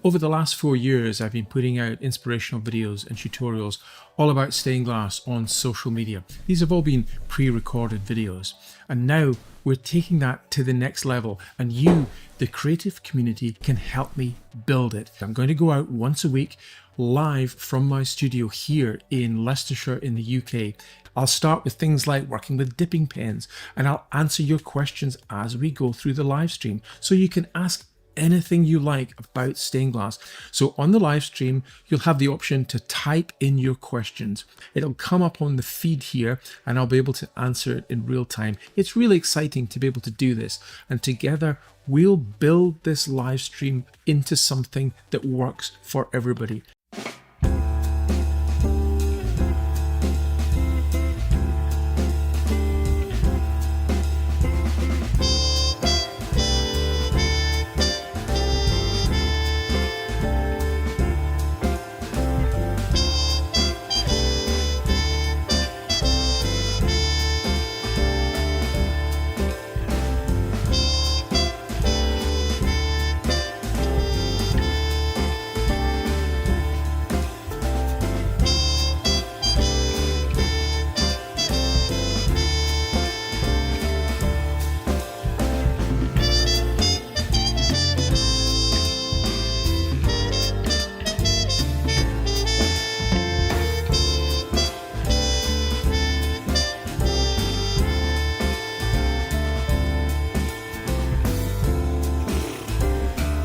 Over the last 4 years, I've been putting out inspirational videos and tutorials all about stained glass on social media. These have all been pre-recorded videos. And now we're taking that to the next level, and you, the creative community, can help me build it. I'm going to go out once a week live from my studio here in Leicestershire in the UK. I'll start with things like working with dipping pens, and I'll answer your questions as we go through the live stream. So you can ask anything you like about stained glass. So on the live stream, you'll have the option to type in your questions. It'll come up on the feed here and I'll be able to answer it in real time. It's really exciting to be able to do this, and together we'll build this live stream into something that works for everybody.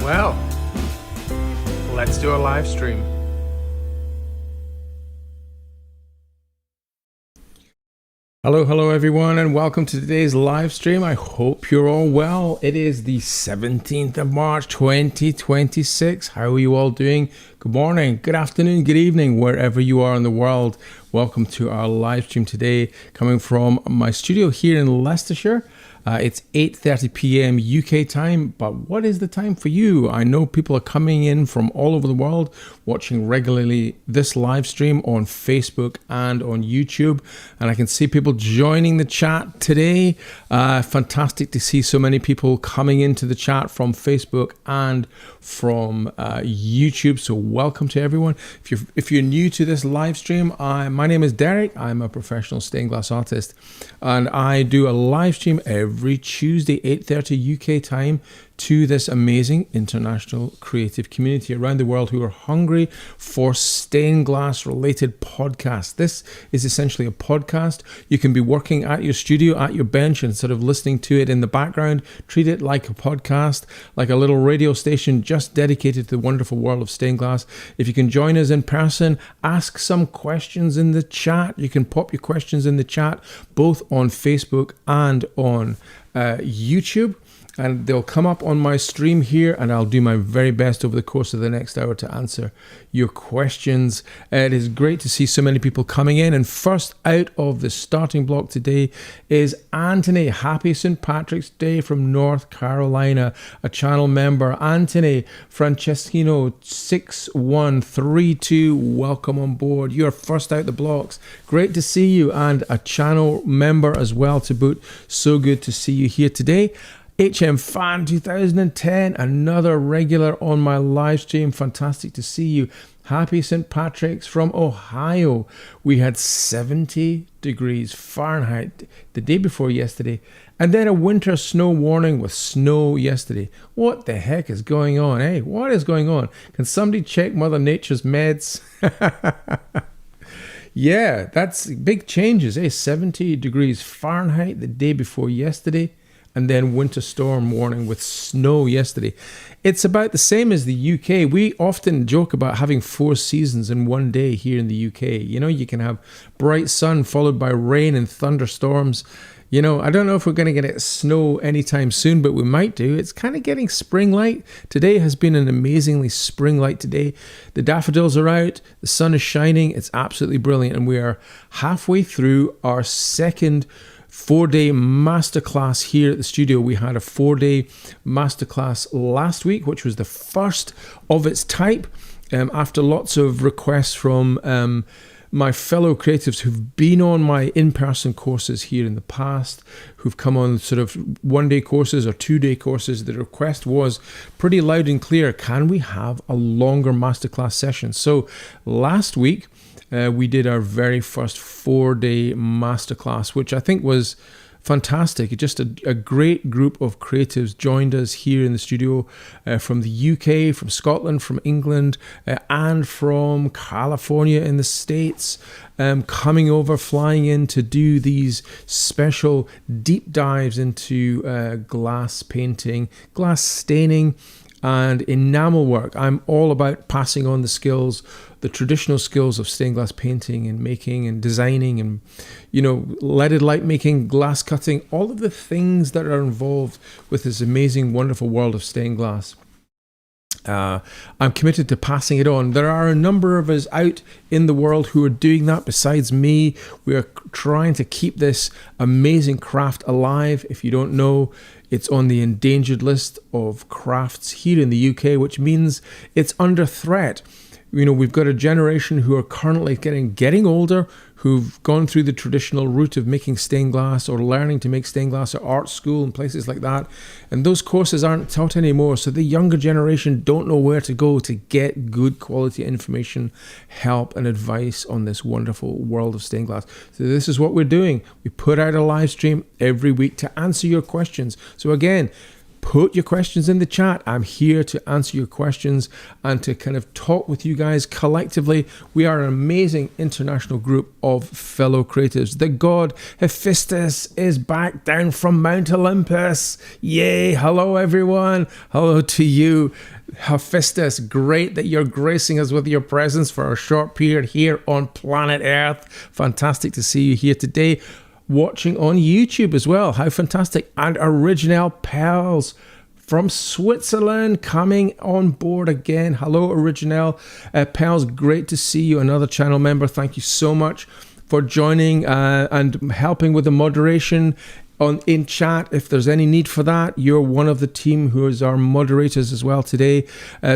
Well, let's do a live stream. Hello everyone, and welcome to today's live stream. I hope you're all well. It is the 17th of March 2026. How are you all doing? Good morning, good afternoon, good evening, wherever you are in the world. Welcome to our live stream today, coming from my studio here in Leicestershire. It's 8:30 p.m. UK time, but what is the time for you? I know people are coming in from all over the world, watching regularly this live stream on Facebook and on YouTube, and I can see people joining the chat today. Fantastic to see so many people coming into the chat from Facebook and from YouTube, so welcome to everyone. If you're new to this live stream, my name is Derek. I'm a professional stained glass artist, and I do a live stream every Tuesday, 8:30 UK time, to this amazing international creative community around the world who are hungry for stained glass related podcasts. This is essentially a podcast. You can be working at your studio, at your bench, and sort of listening to it in the background. Treat it like a podcast, like a little radio station just dedicated to the wonderful world of stained glass. If you can join us in person, ask some questions in the chat. You can pop your questions in the chat, both on Facebook and on YouTube, and they'll come up on my stream here, and I'll do my very best over the course of the next hour to answer your questions. It is great to see so many people coming in, and first out of the starting block today is Anthony. Happy St. Patrick's Day from North Carolina, a channel member. Anthony Franceschino 6132, welcome on board. You're first out the blocks. Great to see you, and a channel member as well to boot. So good to see you here today. HM Fan 2010, another regular on my live stream. Fantastic to see you. Happy St. Patrick's from Ohio. We had 70 degrees Fahrenheit the day before yesterday, and then a winter snow warning with snow yesterday. What the heck is going on, eh? What is going on? Can somebody check Mother Nature's meds? Yeah, that's big changes, eh? 70 degrees Fahrenheit the day before yesterday, and then winter storm warning with snow yesterday. It's about the same as the UK. We often joke about having 4 seasons in one day here in the UK. You know, you can have bright sun followed by rain and thunderstorms. You know, I don't know if we're going to get snow anytime soon, but we might do. It's kind of getting spring-like. Today has been an amazingly spring-like today. The daffodils are out, the sun is shining. It's absolutely brilliant, and we are halfway through our second 4-day masterclass here at the studio. We had a 4-day masterclass last week, which was the first of its type, after lots of requests from my fellow creatives who've been on my in-person courses here in the past, who've come on sort of one-day courses or two-day courses, the request was pretty loud and clear, can we have a longer masterclass session? So last week, we did our very first 4-day masterclass, which I think was fantastic. Just a great group of creatives joined us here in the studio from the UK, from Scotland, from England, and from California in the States, coming over, flying in to do these special deep dives into glass painting, glass staining, and enamel work. I'm all about passing on the skills, the traditional skills of stained glass painting and making and designing and, leaded light making, glass cutting, all of the things that are involved with this amazing, wonderful world of stained glass. I'm committed to passing it on. There are a number of us out in the world who are doing that besides me. We are trying to keep this amazing craft alive. If you don't know, it's on the endangered list of crafts here in the UK, which means it's under threat. We've got a generation who are currently getting older, who've gone through the traditional route of making stained glass or learning to make stained glass at art school and places like that. And those courses aren't taught anymore. So the younger generation don't know where to go to get good quality information, help and advice on this wonderful world of stained glass. So this is what we're doing. We put out a live stream every week to answer your questions. So again, put your questions in the chat. I'm here to answer your questions and to kind of talk with you guys collectively. We are an amazing international group of fellow creatives. The god Hephaestus is back down from Mount Olympus. Yay! Hello, everyone. Hello to you, Hephaestus. Great that you're gracing us with your presence for a short period here on planet Earth. Fantastic to see you here today. Watching on YouTube as well. How fantastic. And Original Pals from Switzerland coming on board again. Hello, Original Pals. Great to see you. Another channel member. Thank you so much for joining and helping with the moderation in chat. If there's any need for that, you're one of the team who is our moderators as well today.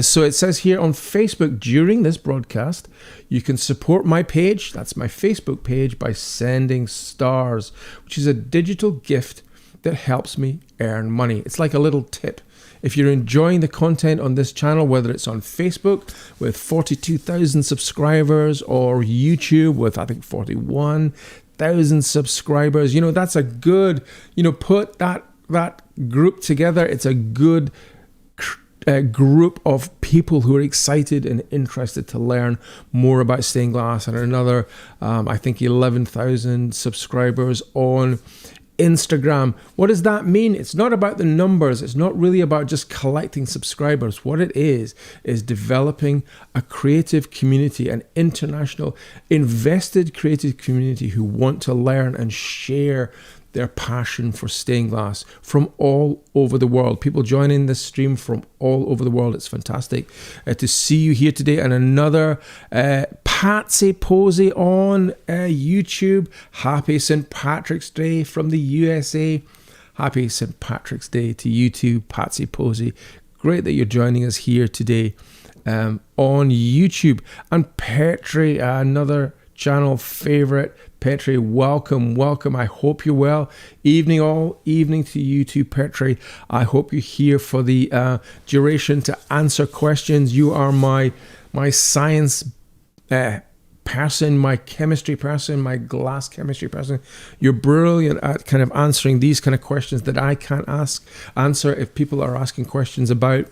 So it says here on Facebook, during this broadcast, you can support my page, that's my Facebook page, by sending stars, which is a digital gift that helps me earn money. It's like a little tip. If you're enjoying the content on this channel, whether it's on Facebook with 42,000 subscribers or YouTube with, I think, 41,000 subscribers, that's a good, put that group together. It's a good group of people who are excited and interested to learn more about stained glass, and another, I think, 11,000 subscribers on Instagram. What does that mean? It's not about the numbers. It's not really about just collecting subscribers. What it is developing a creative community, an international invested creative community who want to learn and share their passion for stained glass from all over the world. People joining this stream from all over the world. It's fantastic to see you here today. And another Patsy Posey on YouTube. Happy St. Patrick's Day from the USA. Happy St. Patrick's Day to you too, Patsy Posey. Great that you're joining us here today on YouTube. And Petri, another channel favorite. Petri, welcome. I hope you're well. Evening to you too, Petri. I hope you're here for the duration to answer questions. You are my science person, my chemistry person, my glass chemistry person. You're brilliant at kind of answering these kind of questions that I can't answer. If people are asking questions about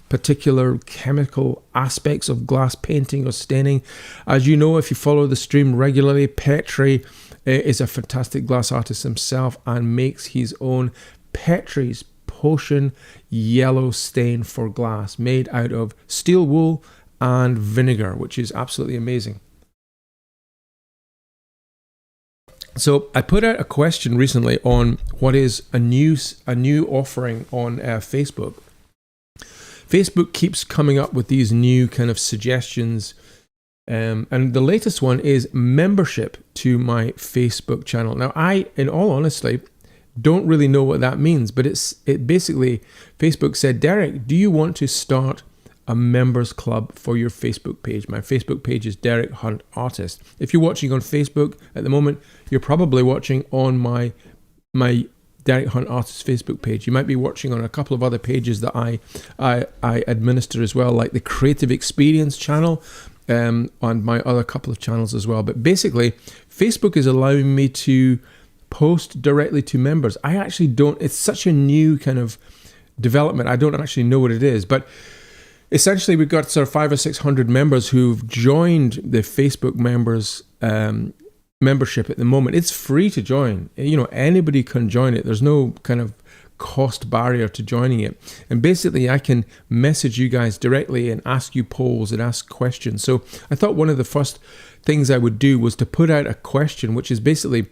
particular chemical aspects of glass painting or staining. As you know, if you follow the stream regularly, Petri is a fantastic glass artist himself and makes his own Petri's Potion yellow stain for glass made out of steel wool and vinegar, which is absolutely amazing. So I put out a question recently on what is a new offering on Facebook. Facebook keeps coming up with these new kind of suggestions, and the latest one is membership to my Facebook channel. Now, I, in all honesty, don't really know what that means, but it basically, Facebook said, Derek, do you want to start a members club for your Facebook page. My Facebook page is Derek Hunt Artist. If you're watching on Facebook at the moment, you're probably watching on my Derek Hunt Artist Facebook page. You might be watching on a couple of other pages that I administer as well, like the Creative Experience channel, on my other couple of channels as well. But basically, Facebook is allowing me to post directly to members. I actually don't, it's such a new kind of development. I don't actually know what it is, but essentially we've got sort of 500 or 600 members who've joined the Facebook members membership at the moment. It's free to join. You know, anybody can join it. There's no kind of cost barrier to joining it. And basically I can message you guys directly and ask you polls and ask questions. So I thought one of the first things I would do was to put out a question, which is basically,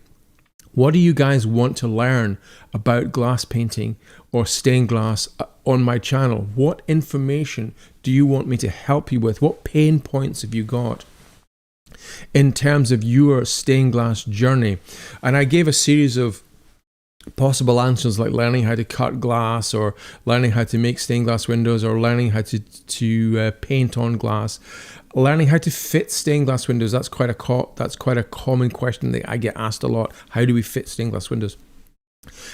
what do you guys want to learn about glass painting or stained glass on my channel? What information do you want me to help you with? What pain points have you got in terms of your stained glass journey? And I gave a series of possible answers, like learning how to cut glass, or learning how to make stained glass windows, or learning how to paint on glass, learning how to fit stained glass windows. That's quite a common question that I get asked a lot. How do we fit stained glass windows?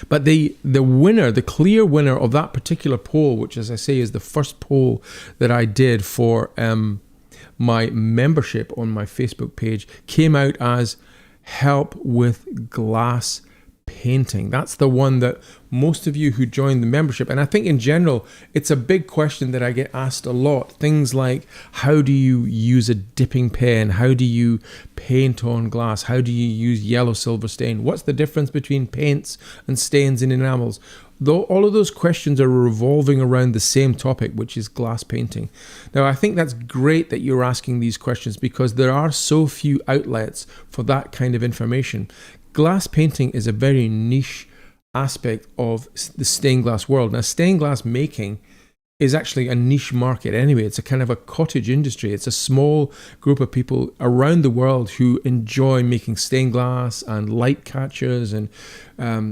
But the winner, the clear winner of that particular poll, which, as I say, is the first poll that I did for my membership on my Facebook page, came out as help with glass painting. That's the one that most of you who joined the membership, and I think in general it's a big question that I get asked a lot. Things like, how do you use a dipping pen? How do you paint on glass? How do you use yellow silver stain? What's the difference between paints and stains and enamels? Though all of those questions are revolving around the same topic, which is glass painting. Now, I think that's great that you're asking these questions, because there are so few outlets for that kind of information. Glass painting is a very niche aspect of the stained glass world. Now, stained glass making is actually a niche market anyway. It's a kind of a cottage industry. It's a small group of people around the world who enjoy making stained glass and light catchers and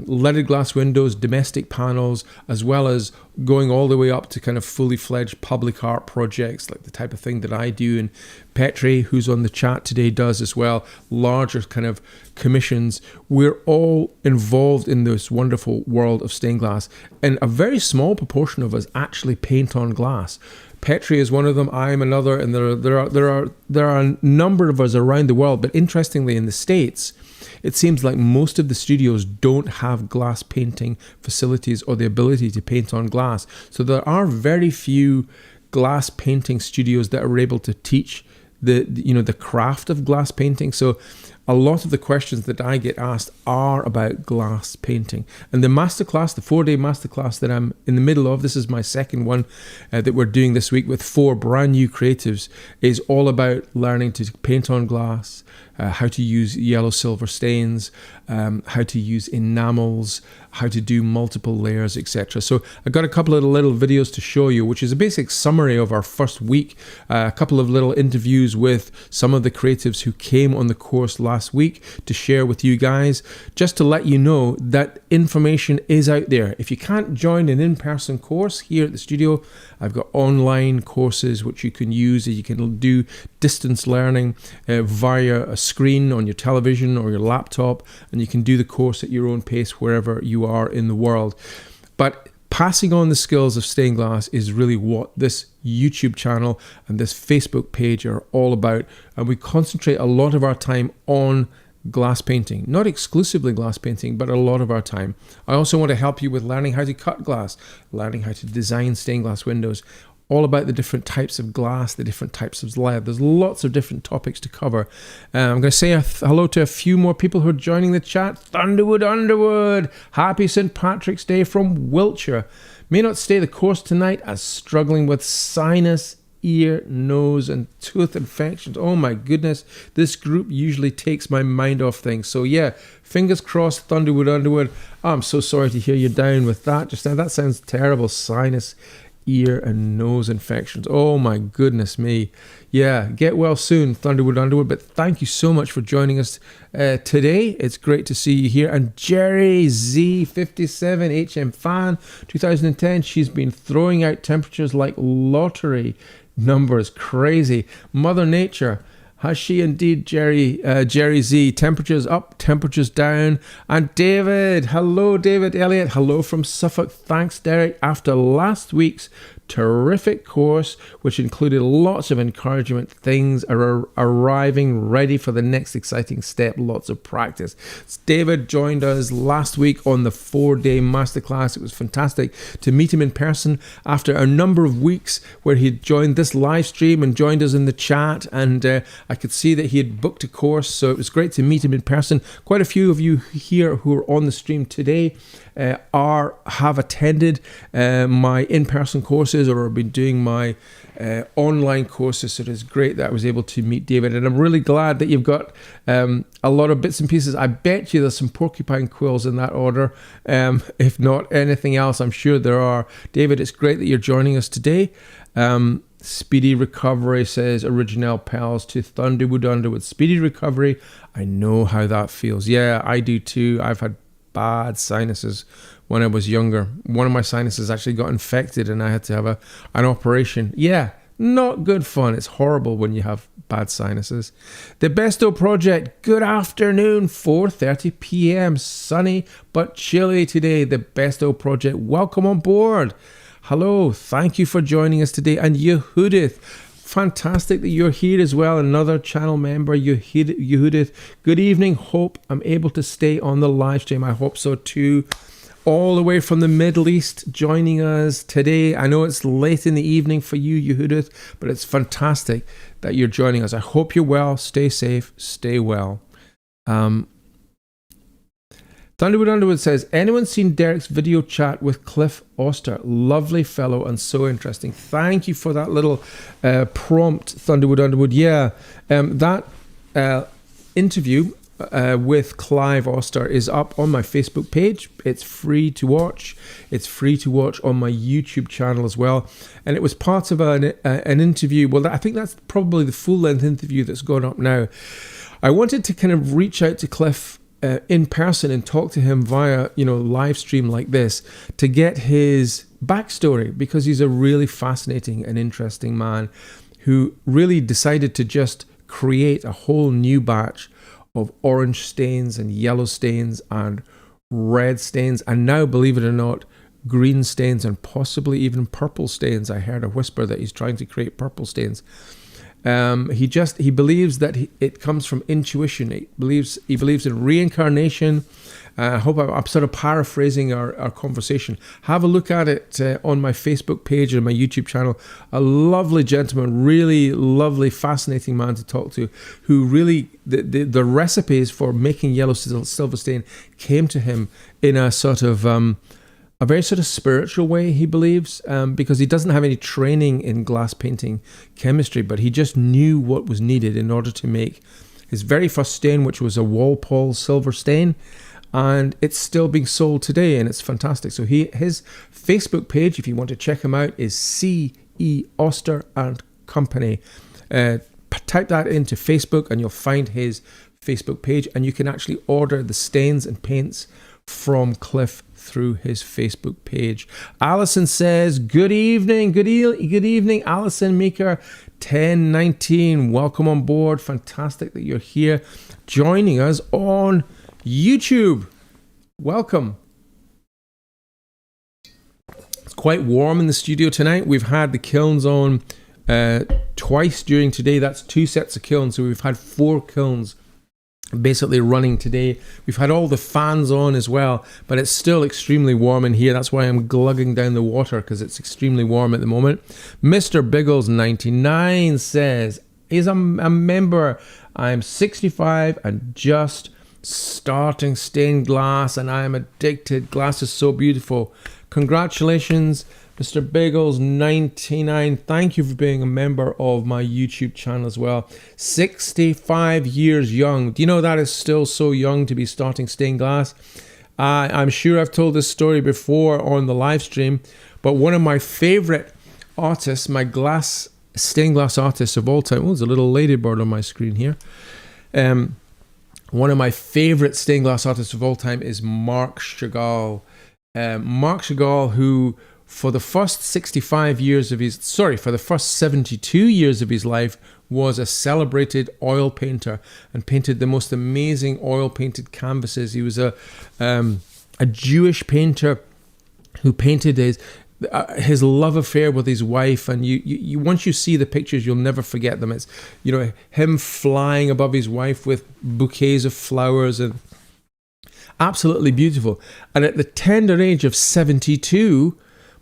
leaded glass windows, domestic panels, as well as going all the way up to kind of fully fledged public art projects, like the type of thing that I do, and Petri, who's on the chat today, does as well, larger kind of commissions. We're all involved in this wonderful world of stained glass, and a very small proportion of us actually paint on glass. Petri is one of them, I'm another, and there are a number of us around the world. But interestingly, in the States, it seems like most of the studios don't have glass painting facilities or the ability to paint on glass. So there are very few glass painting studios that are able to teach the craft of glass painting. So a lot of the questions that I get asked are about glass painting. And the masterclass, the 4-day masterclass that I'm in the middle of, this is my second one that we're doing this week with 4 brand new creatives, is all about learning to paint on glass, how to use yellow silver stains, how to use enamels, how to do multiple layers, etc. So I got a couple of little videos to show you, which is a basic summary of our first week, a couple of little interviews with some of the creatives who came on the course last week to share with you guys, just to let you know that information is out there. If you can't join an in-person course here at the studio, I've got online courses which you can use. You can do distance learning via a screen on your television or your laptop, and you can do the course at your own pace wherever you are in the world. But passing on the skills of stained glass is really what this YouTube channel and this Facebook page are all about. And we concentrate a lot of our time on glass painting, not exclusively glass painting, but a lot of our time. I also want to help you with learning how to cut glass, learning how to design stained glass windows, all about the different types of glass, the different types of lead. There's lots of different topics to cover. I'm going to say hello to a few more people who are joining the chat. Thunderwood Underwood, happy St. Patrick's Day from Wiltshire. May not stay the course tonight as struggling with sinus, ear, nose, and tooth infections. Oh my goodness, this group usually takes my mind off things. So yeah, fingers crossed, Thunderwood Underwood. I'm so sorry to hear you're down with that just now. That sounds terrible. Sinus, ear and nose infections. Oh my goodness me. Yeah, get well soon, Thunderwood Underwood. But thank you so much for joining us today. It's great to see you here. And Jerry Z57 HM fan 2010. She's been throwing out temperatures like lottery numbers. Crazy. Mother Nature. Has she indeed, Jerry Z? Temperatures up, temperatures down. And David, hello, David Elliott. Hello from Suffolk. Thanks, Derek. After last week's terrific course, which included lots of encouragement, things are arriving ready for the next exciting step. Lots of practice. David joined us last week on the 4-day masterclass. It was fantastic to meet him in person after a number of weeks where he'd joined this live stream and joined us in the chat, and I could see that he had booked a course, so it was great to meet him in person. Quite a few of you here who are on the stream today have attended my in-person courses or have been doing my online courses, so it is great that I was able to meet David, and I'm really glad that you've got a lot of bits and pieces. I bet you there's some porcupine quills in that order, if not anything else. I'm sure there are. David, it's great that you're joining us today. Speedy recovery, says Original Pals to Thunderwood Underwood. Speedy recovery. I know how that feels. Yeah, I do too. I've had bad sinuses when I was younger. One of my sinuses actually got infected and I had to have an operation. Yeah, not good fun. It's horrible when you have bad sinuses. The Besto Project, good afternoon, 4:30 p.m. Sunny but chilly today. The Besto Project, welcome on board. Hello, thank you for joining us today. And Yehudith, fantastic that you're here as well. Another channel member, Yehudith. Good evening. Hope I'm able to stay on the live stream. I hope so too. All the way from the Middle East joining us today. I know it's late in the evening for you, Yehudith, but it's fantastic that you're joining us. I hope you're well. Stay safe. Stay well. Thunderwood Underwood says, anyone seen Derek's video chat with Cliff Oster? Lovely fellow and so interesting. Thank you for that little prompt, Thunderwood Underwood. Yeah, that interview with Clive Oster is up on my Facebook page. It's free to watch. It's free to watch on my YouTube channel as well. And it was part of an interview. Well, I think that's probably the full-length interview that's gone up now. I wanted to kind of reach out to Cliff in person and talk to him via, live stream like this to get his backstory, because he's a really fascinating and interesting man who really decided to just create a whole new batch of orange stains and yellow stains and red stains, and now, believe it or not, green stains and possibly even purple stains. I heard a whisper that he's trying to create purple stains. He believes that it comes from intuition. He believes in reincarnation. I hope I'm sort of paraphrasing our conversation. Have a look at it on my Facebook page and my YouTube channel. A lovely gentleman, really lovely, fascinating man to talk to, who really, the recipes for making yellow silver stain came to him in a sort of a very sort of spiritual way, he believes, because he doesn't have any training in glass painting chemistry, but he just knew what was needed in order to make his very first stain, which was a Walpole silver stain, and it's still being sold today, and it's fantastic. So his Facebook page, if you want to check him out, is C.E. Oster and Company. Type that into Facebook and you'll find his Facebook page, and you can actually order the stains and paints from Cliff through his Facebook page. Alison says, good evening, good evening, Alison Meeker 1019. Welcome on board. Fantastic that you're here joining us on YouTube. Welcome. It's quite warm in the studio tonight. We've had the kilns on twice during today. That's 2 sets of kilns, so we've had 4 kilns basically running today. We've had all the fans on as well, but it's still extremely warm in here. That's why I'm glugging down the water, because it's extremely warm at the moment. Mr. Biggles 99 says he's a member. I'm 65 and just starting stained glass, and I am addicted. Glass is so beautiful. Congratulations, Mr. Bagels 99. Thank you for being a member of my YouTube channel as well. 65 years young. Do you know that is still so young to be starting stained glass? I'm sure I've told this story before on the live stream, but one of my favorite artists, my stained glass artists of all time. Oh, there's a little ladybird on my screen here. One of my favorite stained glass artists of all time is Marc Chagall. Marc Chagall, who for the first 72 years of his life was a celebrated oil painter and painted the most amazing oil painted canvases. He was a Jewish painter who painted his love affair with his wife, and you once you see the pictures, you'll never forget them. It's him flying above his wife with bouquets of flowers, and absolutely beautiful. And at the tender age of 72,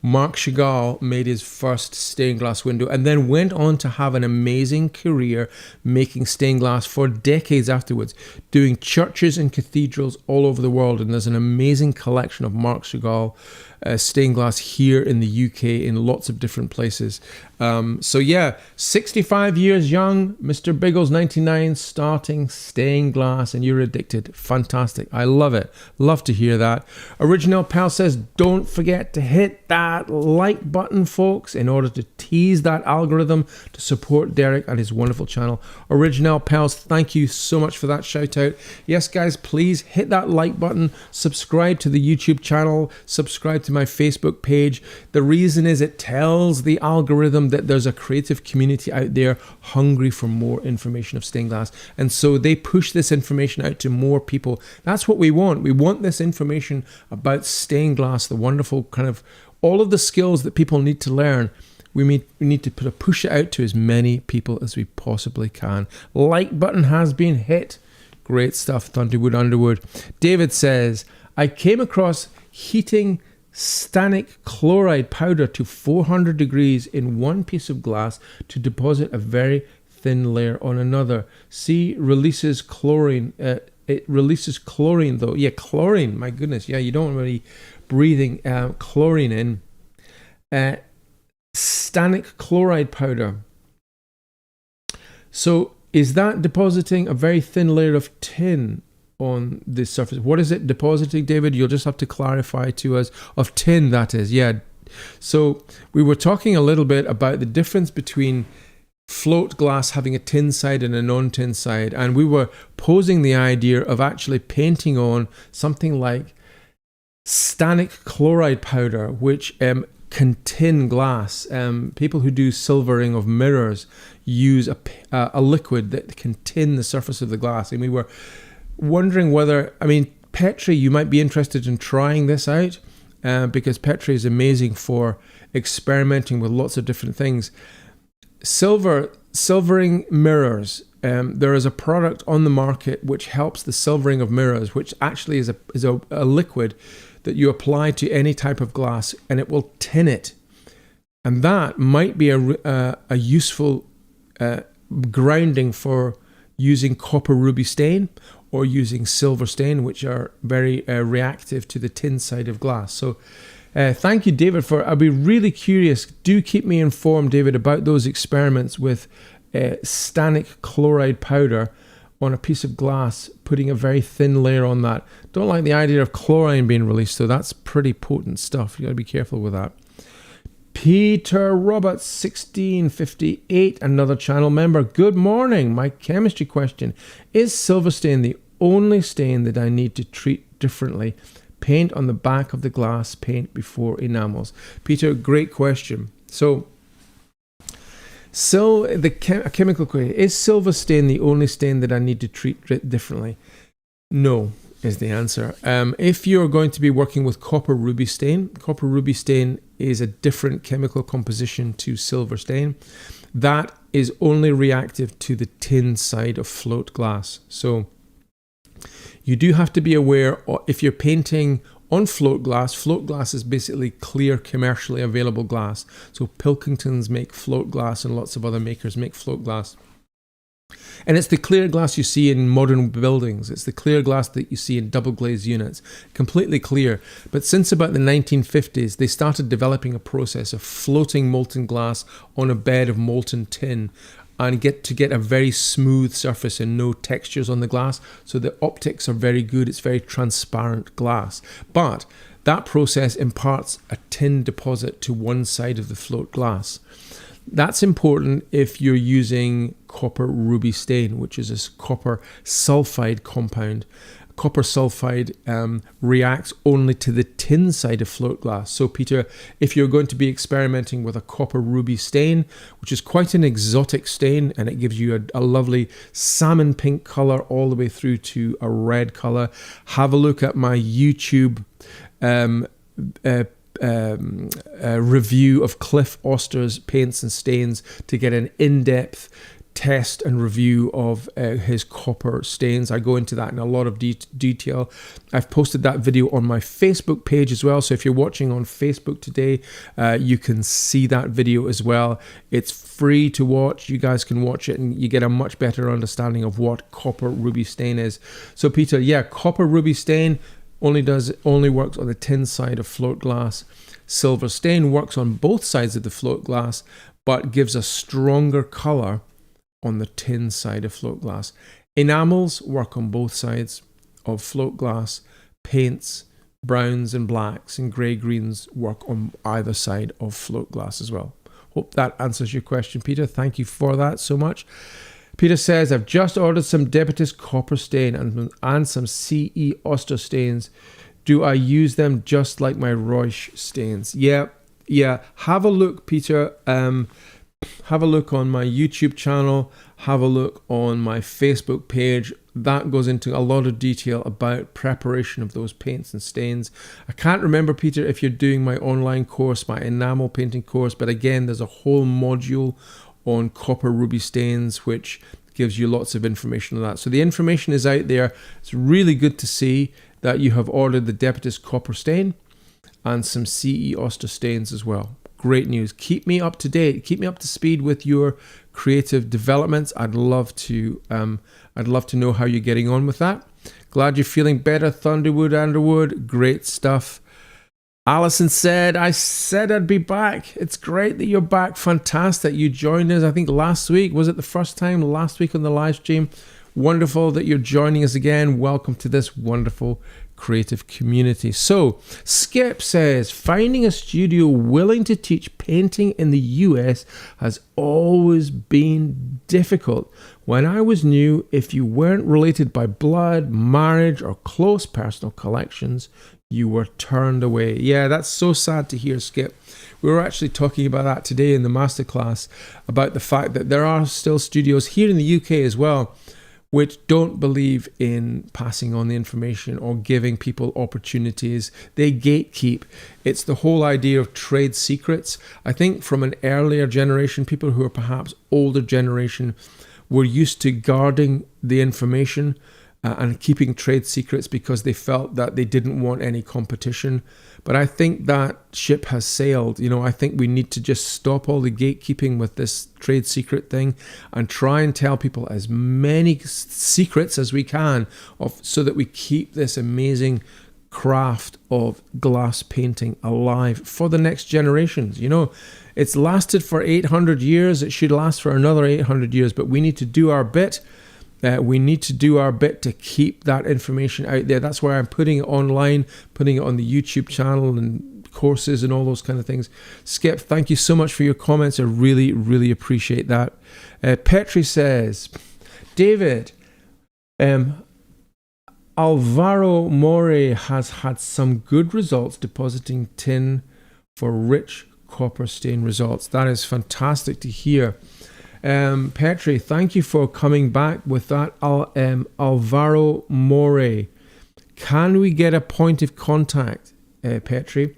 Marc Chagall made his first stained glass window and then went on to have an amazing career making stained glass for decades afterwards, doing churches and cathedrals all over the world. And there's an amazing collection of Marc Chagall stained glass here in the UK in lots of different places. 65 years young, Mr. Biggles 99, starting stained glass, and you're addicted. Fantastic. I love it. Love to hear that. Original Pal says, don't forget to hit that like button, folks, in order to tease that algorithm to support Derek and his wonderful channel. Original Pals, thank you so much for that shout out. Yes, guys, please hit that like button, subscribe to the YouTube channel, subscribe to my Facebook page. The reason is it tells the algorithm that there's a creative community out there hungry for more information of stained glass, and so they push this information out to more people. That's what we want. We want this information about stained glass, the wonderful kind of all of the skills that people need to learn. We need to push it out to as many people as we possibly can. Like button has been hit. Great stuff, Thunderwood Underwood. David says, I came across heating stannic chloride powder to 400 degrees in one piece of glass to deposit a very thin layer on another. See, releases chlorine. It releases chlorine though. Yeah, chlorine. My goodness. Yeah, you don't want to be breathing chlorine in. Stannic chloride powder. So is that depositing a very thin layer of tin on the surface? What is it depositing, David? You'll just have to clarify to us. Of tin, that is. Yeah. So we were talking a little bit about the difference between float glass having a tin side and a non-tin side, and we were posing the idea of actually painting on something like stannic chloride powder, which can tin glass. People who do silvering of mirrors use a liquid that can tin the surface of the glass. And we were wondering whether, Petri, you might be interested in trying this out, because Petri is amazing for experimenting with lots of different things. Silvering mirrors. There is a product on the market which helps the silvering of mirrors, which actually is a liquid that you apply to any type of glass, and it will tin it. And that might be a useful grounding for using copper ruby stain or using silver stain, which are very reactive to the tin side of glass. So thank you, David, I'll be really curious. Do keep me informed, David, about those experiments with stannic chloride powder on a piece of glass, putting a very thin layer on that. Don't like the idea of chlorine being released, so that's pretty potent stuff. You got to be careful with that. Peter Roberts, 1658, another channel member. Good morning. My chemistry question: is silver stain the only stain that I need to treat differently? Paint on the back of the glass, paint before enamels. Peter, great question. So chemical question: is silver stain the only stain that I need to treat differently? No, is the answer. If you're going to be working with copper ruby stain is a different chemical composition to silver stain. That is only reactive to the tin side of float glass. So you do have to be aware, if you're painting on float glass is basically clear, commercially available glass. So Pilkingtons make float glass and lots of other makers make float glass. And it's the clear glass you see in modern buildings. It's the clear glass that you see in double glazed units, completely clear. But since about the 1950s, they started developing a process of floating molten glass on a bed of molten tin. and get a very smooth surface and no textures on the glass. So the optics are very good. It's very transparent glass. But that process imparts a tin deposit to one side of the float glass. That's important if you're using copper ruby stain, which is a copper sulfide compound. Copper sulfide reacts only to the tin side of float glass. So Peter, if you're going to be experimenting with a copper ruby stain, which is quite an exotic stain, and it gives you a lovely salmon pink color all the way through to a red color, have a look at my YouTube review of Cliff Oster's paints and stains to get an in-depth test and review of his copper stains. I go into that in a lot of detail. I've posted that video on my Facebook page as well, so if you're watching on Facebook today, you can see that video as well. It's free to watch. You guys can watch it and you get a much better understanding of what copper ruby stain is. So Peter, yeah, copper ruby stain only works on the tin side of float glass. Silver stain works on both sides of the float glass, but gives a stronger color on the tin side of float glass. Enamels work on both sides of float glass. Paints, browns and blacks and grey greens work on either side of float glass as well. Hope that answers your question, Peter. Thank you for that so much. Peter says, I've just ordered some Debitus copper stain and some CE Oster stains. Do I use them just like my Reusch stains? Yeah. Have a look, Peter. Have a look on my YouTube channel. Have a look on my Facebook page. That goes into a lot of detail about preparation of those paints and stains. I can't remember, Peter, if you're doing my online course, my enamel painting course, but again, there's a whole module on copper ruby stains, which gives you lots of information on that. So the information is out there. It's really good to see that you have ordered the Debitus copper stain and some CE Oster stains as well. Great news. Keep me up to date. Keep me up to speed with your creative developments. I'd love to know how you're getting on with that. Glad you're feeling better, Thunderwood Underwood. Great stuff. Alison said, I said I'd be back. It's great that you're back. Fantastic. You joined us, I think, last week. Was it the first time last week on the live stream? Wonderful that you're joining us again. Welcome to this wonderful creative community. So, Skip says, finding a studio willing to teach painting in the US has always been difficult. When I was new, if you weren't related by blood, marriage, or close personal collections, you were turned away. Yeah, that's so sad to hear, Skip. We were actually talking about that today in the Masterclass, about the fact that there are still studios here in the UK as well, which don't believe in passing on the information or giving people opportunities. They gatekeep. It's the whole idea of trade secrets. I think from an earlier generation, people who are perhaps older generation were used to guarding the information and keeping trade secrets because they felt that they didn't want any competition. But I think that ship has sailed. You know, I think we need to just stop all the gatekeeping with this trade secret thing and try and tell people as many secrets as we can so that we keep this amazing craft of glass painting alive for the next generations. You know, it's lasted for 800 years. It should last for another 800 years, but we need to do our bit. We need to do our bit to keep that information out there. That's why I'm putting it online, putting it on the YouTube channel and courses and all those kind of things. Skip, thank you so much for your comments. I really, really appreciate that. Petri says, David, Alvaro More has had some good results depositing tin for rich copper stain results. That is fantastic to hear. Petri, thank you for coming back with that. Alvaro More, can we get a point of contact, Petri,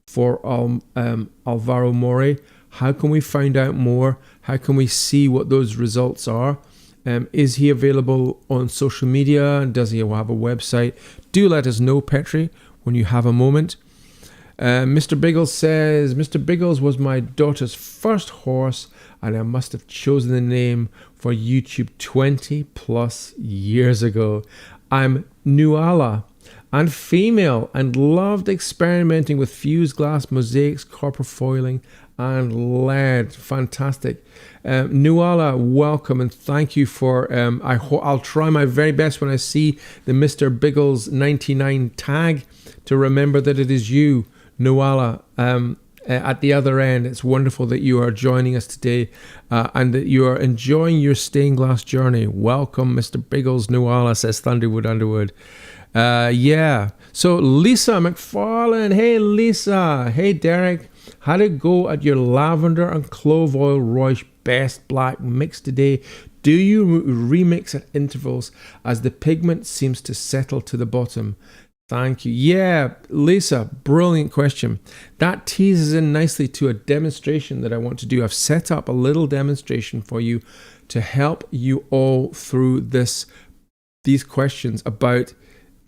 for Alvaro More? How can we find out more? How can we see what those results are? Is he available on social media? Does he have a website? Do let us know, Petri, when you have a moment. Mr. Biggles says, Mr. Biggles was my daughter's first horse, and I must have chosen the name for YouTube 20 plus years ago. I'm Nuala and female and loved experimenting with fused glass mosaics, copper foiling, and lead. Fantastic. Nuala, welcome and thank you for, I'll try my very best when I see the Mr. Biggles 99 tag to remember that it is you, Nuala, at the other end. It's wonderful that you are joining us today and that you are enjoying your stained glass journey. Welcome, Mr. Biggles. Nuala, says Thunderwood Underwood. Yeah. So Lisa McFarlane. Hey, Lisa. Hey, Derek. How'd it go at your lavender and clove oil Royce Best Black mix today? Do you remix at intervals as the pigment seems to settle to the bottom? Thank you. Yeah, Lisa, brilliant question. That teases in nicely to a demonstration that I want to do. I've set up a little demonstration for you to help you all through these questions about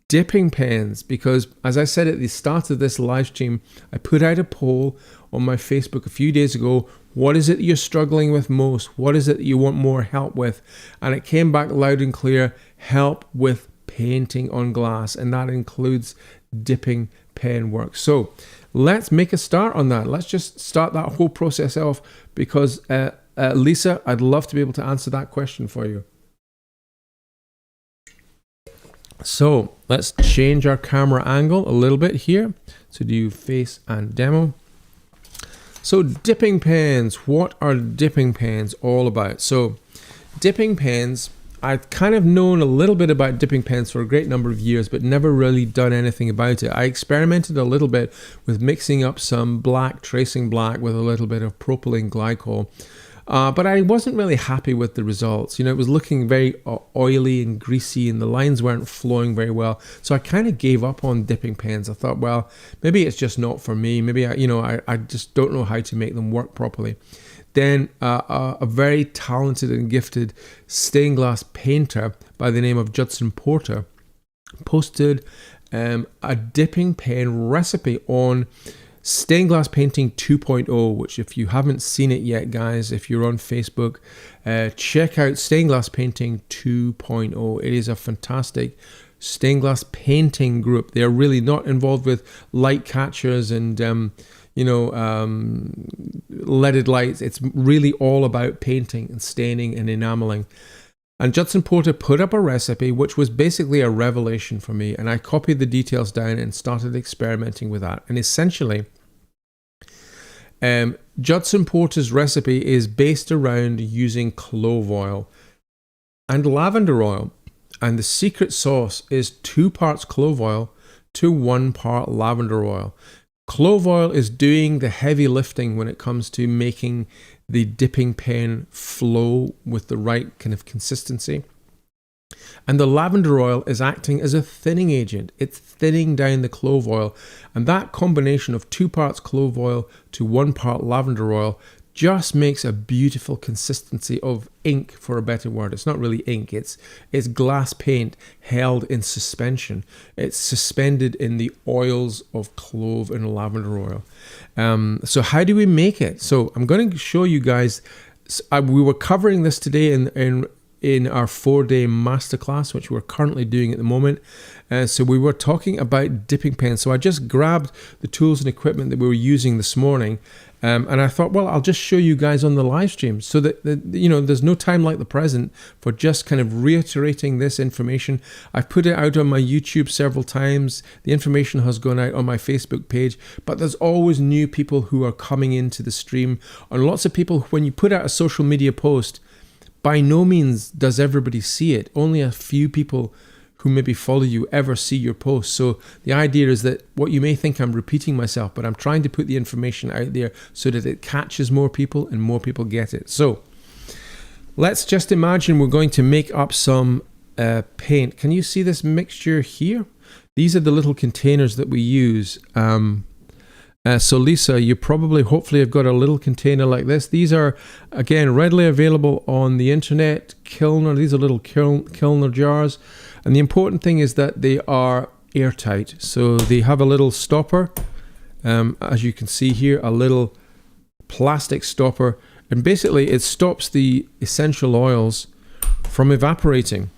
dipping pens, because as I said at the start of this live stream, I put out a poll on my Facebook a few days ago. What is it you're struggling with most? What is it that you want more help with? And it came back loud and clear: help with painting on glass, and that includes dipping pen work. So let's make a start on that. Let's just start that whole process off, because Lisa, I'd love to be able to answer that question for you. So let's change our camera angle a little bit here to do face and demo. So dipping pens, what are dipping pens all about? So dipping pens, I've kind of known a little bit about dipping pens for a great number of years, but never really done anything about it. I experimented a little bit with mixing up some black, tracing black with a little bit of propylene glycol. But I wasn't really happy with the results. You know, it was looking very oily and greasy and the lines weren't flowing very well. So I kind of gave up on dipping pens. I thought, well, maybe it's just not for me. Maybe, I just don't know how to make them work properly. Then a very talented and gifted stained glass painter by the name of Judson Porter posted a dipping pen recipe on Stained Glass Painting 2.0, which if you haven't seen it yet, guys, if you're on Facebook, check out Stained Glass Painting 2.0. It is a fantastic stained glass painting group. They are really not involved with light catchers and, leaded lights. It's really all about painting and staining and enameling. And Judson Porter put up a recipe which was basically a revelation for me, and I copied the details down and started experimenting with that. And essentially, Judson Porter's recipe is based around using clove oil and lavender oil, and the secret sauce is 2 parts clove oil to 1 part lavender oil. Clove oil is doing the heavy lifting when it comes to making the dipping pen flow with the right kind of consistency. And the lavender oil is acting as a thinning agent. It's thinning down the clove oil. And that combination of 2 parts clove oil to 1 part lavender oil just makes a beautiful consistency of ink, for a better word. It's not really ink, it's glass paint held in suspension. It's suspended in the oils of clove and lavender oil. So how do we make it? So I'm going to show you guys. We were covering this today in our 4-day masterclass, which we're currently doing at the moment. So we were talking about dipping pens. So I just grabbed the tools and equipment that we were using this morning. And I thought, well, I'll just show you guys on the live stream so that, there's no time like the present for just kind of reiterating this information. I've put it out on my YouTube several times. The information has gone out on my Facebook page, but there's always new people who are coming into the stream. And lots of people, when you put out a social media post, by no means does everybody see it. Only a few people who maybe follow you ever see your post. So the idea is that what you may think I'm repeating myself, but I'm trying to put the information out there so that it catches more people and more people get it. So let's just imagine we're going to make up some paint. Can you see this mixture here? These are the little containers that we use. So Lisa, you hopefully have got a little container like this. These are, again, readily available on the internet. These are little Kilner jars. And the important thing is that they are airtight. So they have a little stopper, as you can see here, a little plastic stopper. And basically it stops the essential oils from evaporating.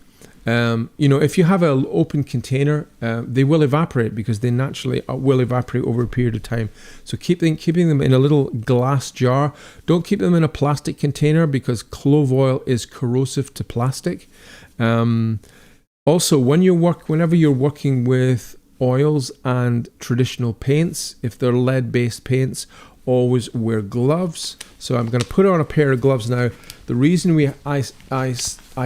You know, if you have an open container, they will evaporate because they naturally will evaporate over a period of time. So keeping them in a little glass jar. Don't keep them in a plastic container because clove oil is corrosive to plastic. Also, whenever you're working with oils and traditional paints, if they're lead-based paints, always wear gloves. So I'm going to put on a pair of gloves now. The reason I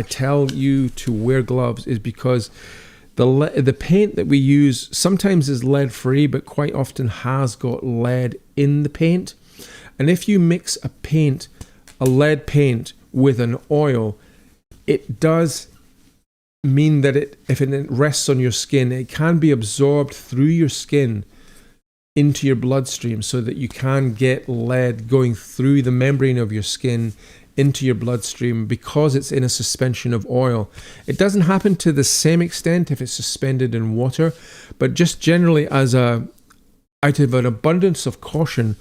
tell you to wear gloves is because the paint that we use sometimes is lead free, but quite often has got lead in the paint. And if you mix a lead paint with an oil, it does mean that if it rests on your skin, it can be absorbed through your skin into your bloodstream, so that you can get lead going through the membrane of your skin into your bloodstream because it's in a suspension of oil. It doesn't happen to the same extent if it's suspended in water, but just generally out of an abundance of caution,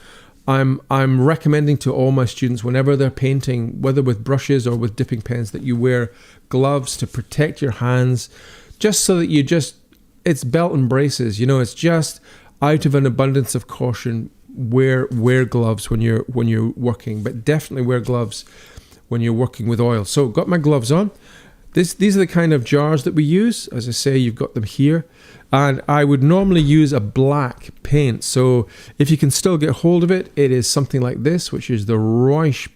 I'm recommending to all my students, whenever they're painting, whether with brushes or with dipping pens, that you wear gloves to protect your hands, just so that it's belt and braces. You know, it's just out of an abundance of caution, wear gloves when you're working, but definitely wear gloves when you're working with oil. So got my gloves on. These are the kind of jars that we use. As I say, you've got them here. And I would normally use a black paint. So if you can still get hold of it, it is something like this, which is the Reusch.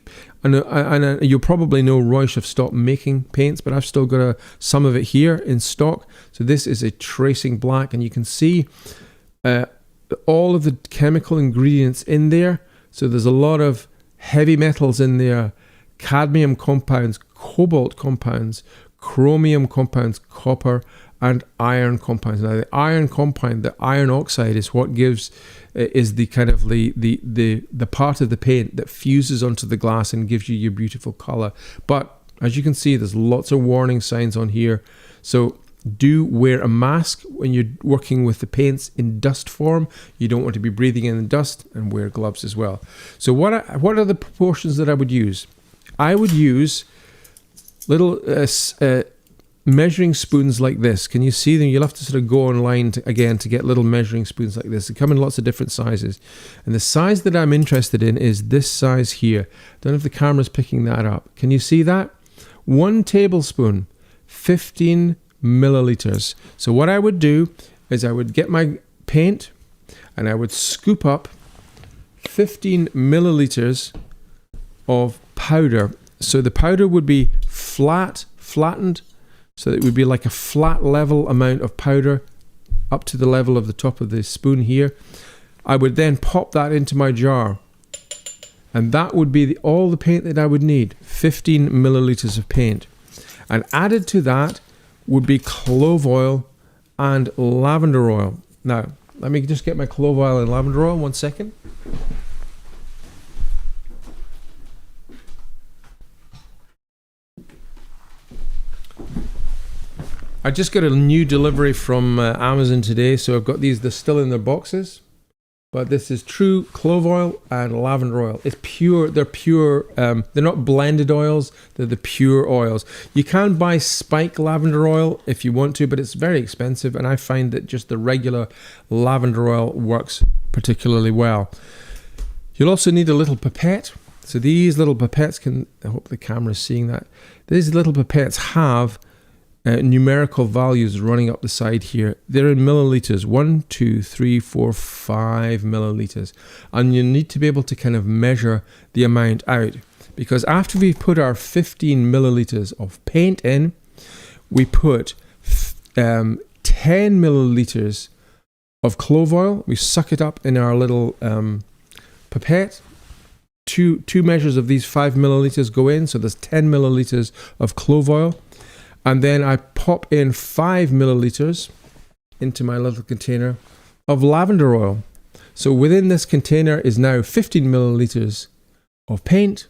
And you'll probably know Reusch have stopped making paints, but I've still got some of it here in stock. So this is a tracing black, and you can see all of the chemical ingredients in there. So there's a lot of heavy metals in there, cadmium compounds, cobalt compounds, chromium compounds, copper, and iron compounds. Now the iron compound, the iron oxide, is what is the kind of the part of the paint that fuses onto the glass and gives you your beautiful color. But as you can see, there's lots of warning signs on here. So do wear a mask when you're working with the paints in dust form. You don't want to be breathing in the dust, and wear gloves as well. So what are the proportions that I would use? I would use little measuring spoons like this. Can you see them? You'll have to sort of go online to get little measuring spoons like this. They come in lots of different sizes. And the size that I'm interested in is this size here. Don't know if the camera's picking that up. Can you see that? 1 tablespoon, 15 milliliters. So what I would do is I would get my paint and I would scoop up 15 milliliters of powder. So the powder would be flattened, so it would be like a flat level amount of powder up to the level of the top of the spoon here. I would then pop that into my jar, and that would be all the paint that I would need, 15 milliliters of paint. And added to that would be clove oil and lavender oil. Now, let me just get my clove oil and lavender oil, 1 second. I just got a new delivery from Amazon today, so I've got these. They're still in their boxes, but this is true clove oil and lavender oil. It's pure. They're pure. They're not blended oils. They're the pure oils. You can buy spike lavender oil if you want to, but it's very expensive, and I find that just the regular lavender oil works particularly well. You'll also need a little pipette. So these little pipettes I hope the camera's seeing that. These little pipettes have numerical values running up the side here. They're in milliliters, 1, 2, 3, 4, 5 milliliters. And you need to be able to kind of measure the amount out, because after we put our 15 milliliters of paint in, we put 10 milliliters of clove oil. We suck it up in our little pipette. Two measures of these 5 milliliters go in, so there's 10 milliliters of clove oil. And then I pop in 5 milliliters into my little container of lavender oil. So within this container is now 15 milliliters of paint,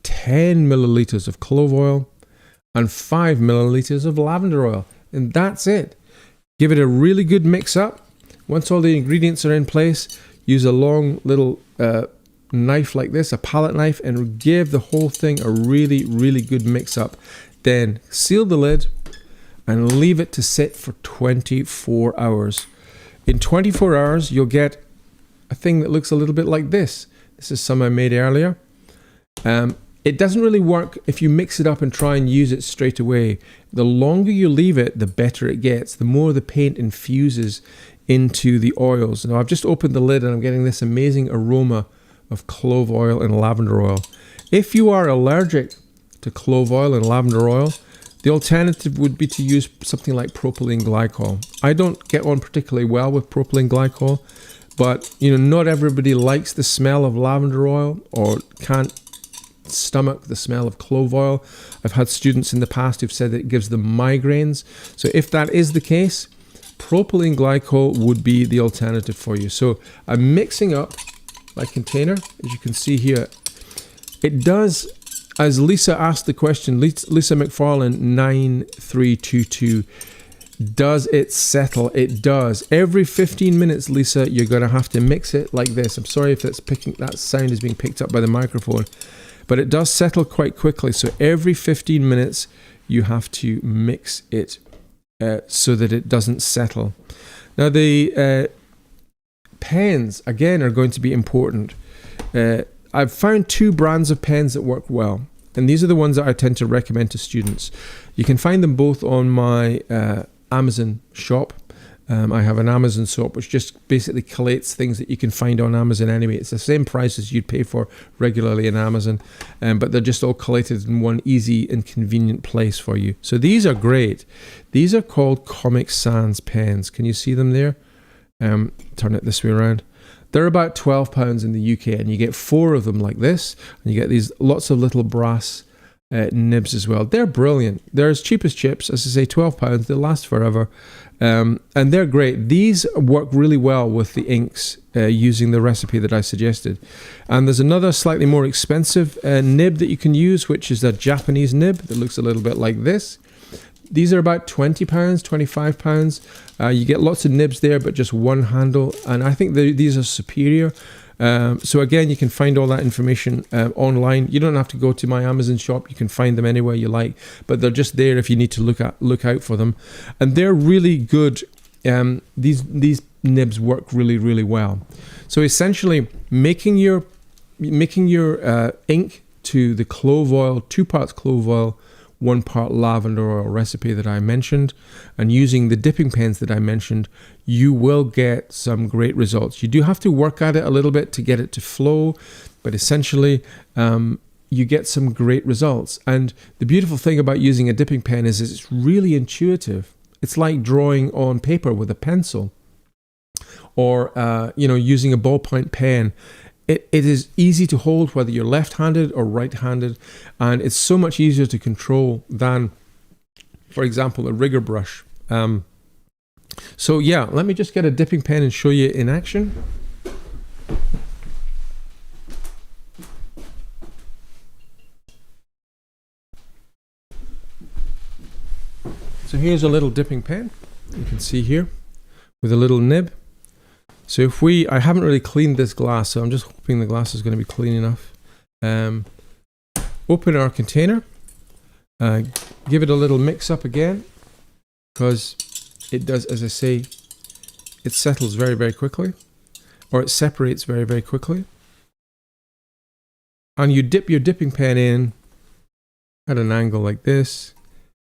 10 milliliters of clove oil, and 5 milliliters of lavender oil. And that's it. Give it a really good mix up. Once all the ingredients are in place, use a long little knife like this, a palette knife, and give the whole thing a really, really good mix up. Then seal the lid, and leave it to sit for 24 hours. In 24 hours, you'll get a thing that looks a little bit like this. This is some I made earlier. It doesn't really work if you mix it up and try and use it straight away. The longer you leave it, the better it gets. The more the paint infuses into the oils. Now I've just opened the lid and I'm getting this amazing aroma of clove oil and lavender oil. If you are allergic to clove oil and lavender oil, the alternative would be to use something like propylene glycol. I don't get on particularly well with propylene glycol, but not everybody likes the smell of lavender oil or can't stomach the smell of clove oil. I've had students in the past who've said that it gives them migraines. So if that is the case, propylene glycol would be the alternative for you. So I'm mixing up my container, as you can see here. It does, as Lisa asked the question, Lisa McFarlane 9322, does it settle? It does. Every 15 minutes, Lisa, you're going to have to mix it like this. I'm sorry if that sound is being picked up by the microphone, but it does settle quite quickly. So every 15 minutes, you have to mix it so that it doesn't settle. Now the pens, again, are going to be important. I've found two brands of pens that work well, and these are the ones that I tend to recommend to students. You can find them both on my Amazon shop. I have an Amazon shop which just basically collates things that you can find on Amazon anyway. It's the same price as you'd pay for regularly in Amazon, but they're just all collated in one easy and convenient place for you. So these are great. These are called Comic Sans pens. Can you see them there? Turn it this way around. They're about £12 in the UK, and you get 4 of them like this, and you get these lots of little brass nibs as well. They're brilliant. They're as cheap as chips. As I say, £12. They last forever, and they're great. These work really well with the inks using the recipe that I suggested. And there's another slightly more expensive nib that you can use, which is a Japanese nib that looks a little bit like this. These are about £20, £25. You get lots of nibs there, but just one handle. And I think these are superior. So again, you can find all that information online. You don't have to go to my Amazon shop. You can find them anywhere you like, but they're just there if you need to look out for them. And they're really good. These nibs work really, really well. So essentially, making your ink to the clove oil, 2 parts clove oil, 1 part lavender oil recipe that I mentioned, and using the dipping pens that I mentioned, you will get some great results. You do have to work at it a little bit to get it to flow, but essentially you get some great results. And the beautiful thing about using a dipping pen is it's really intuitive. It's like drawing on paper with a pencil, or using a ballpoint pen. It is easy to hold whether you're left-handed or right-handed, and it's so much easier to control than, for example, a rigger brush. So yeah, let me just get a dipping pen and show you in action. So here's a little dipping pen, you can see here, with a little nib. So I haven't really cleaned this glass, so I'm just hoping the glass is going to be clean enough. Open our container, give it a little mix up again, because it does, as I say, it settles very, very quickly, or it separates very, very quickly. And you dip your dipping pen in at an angle like this,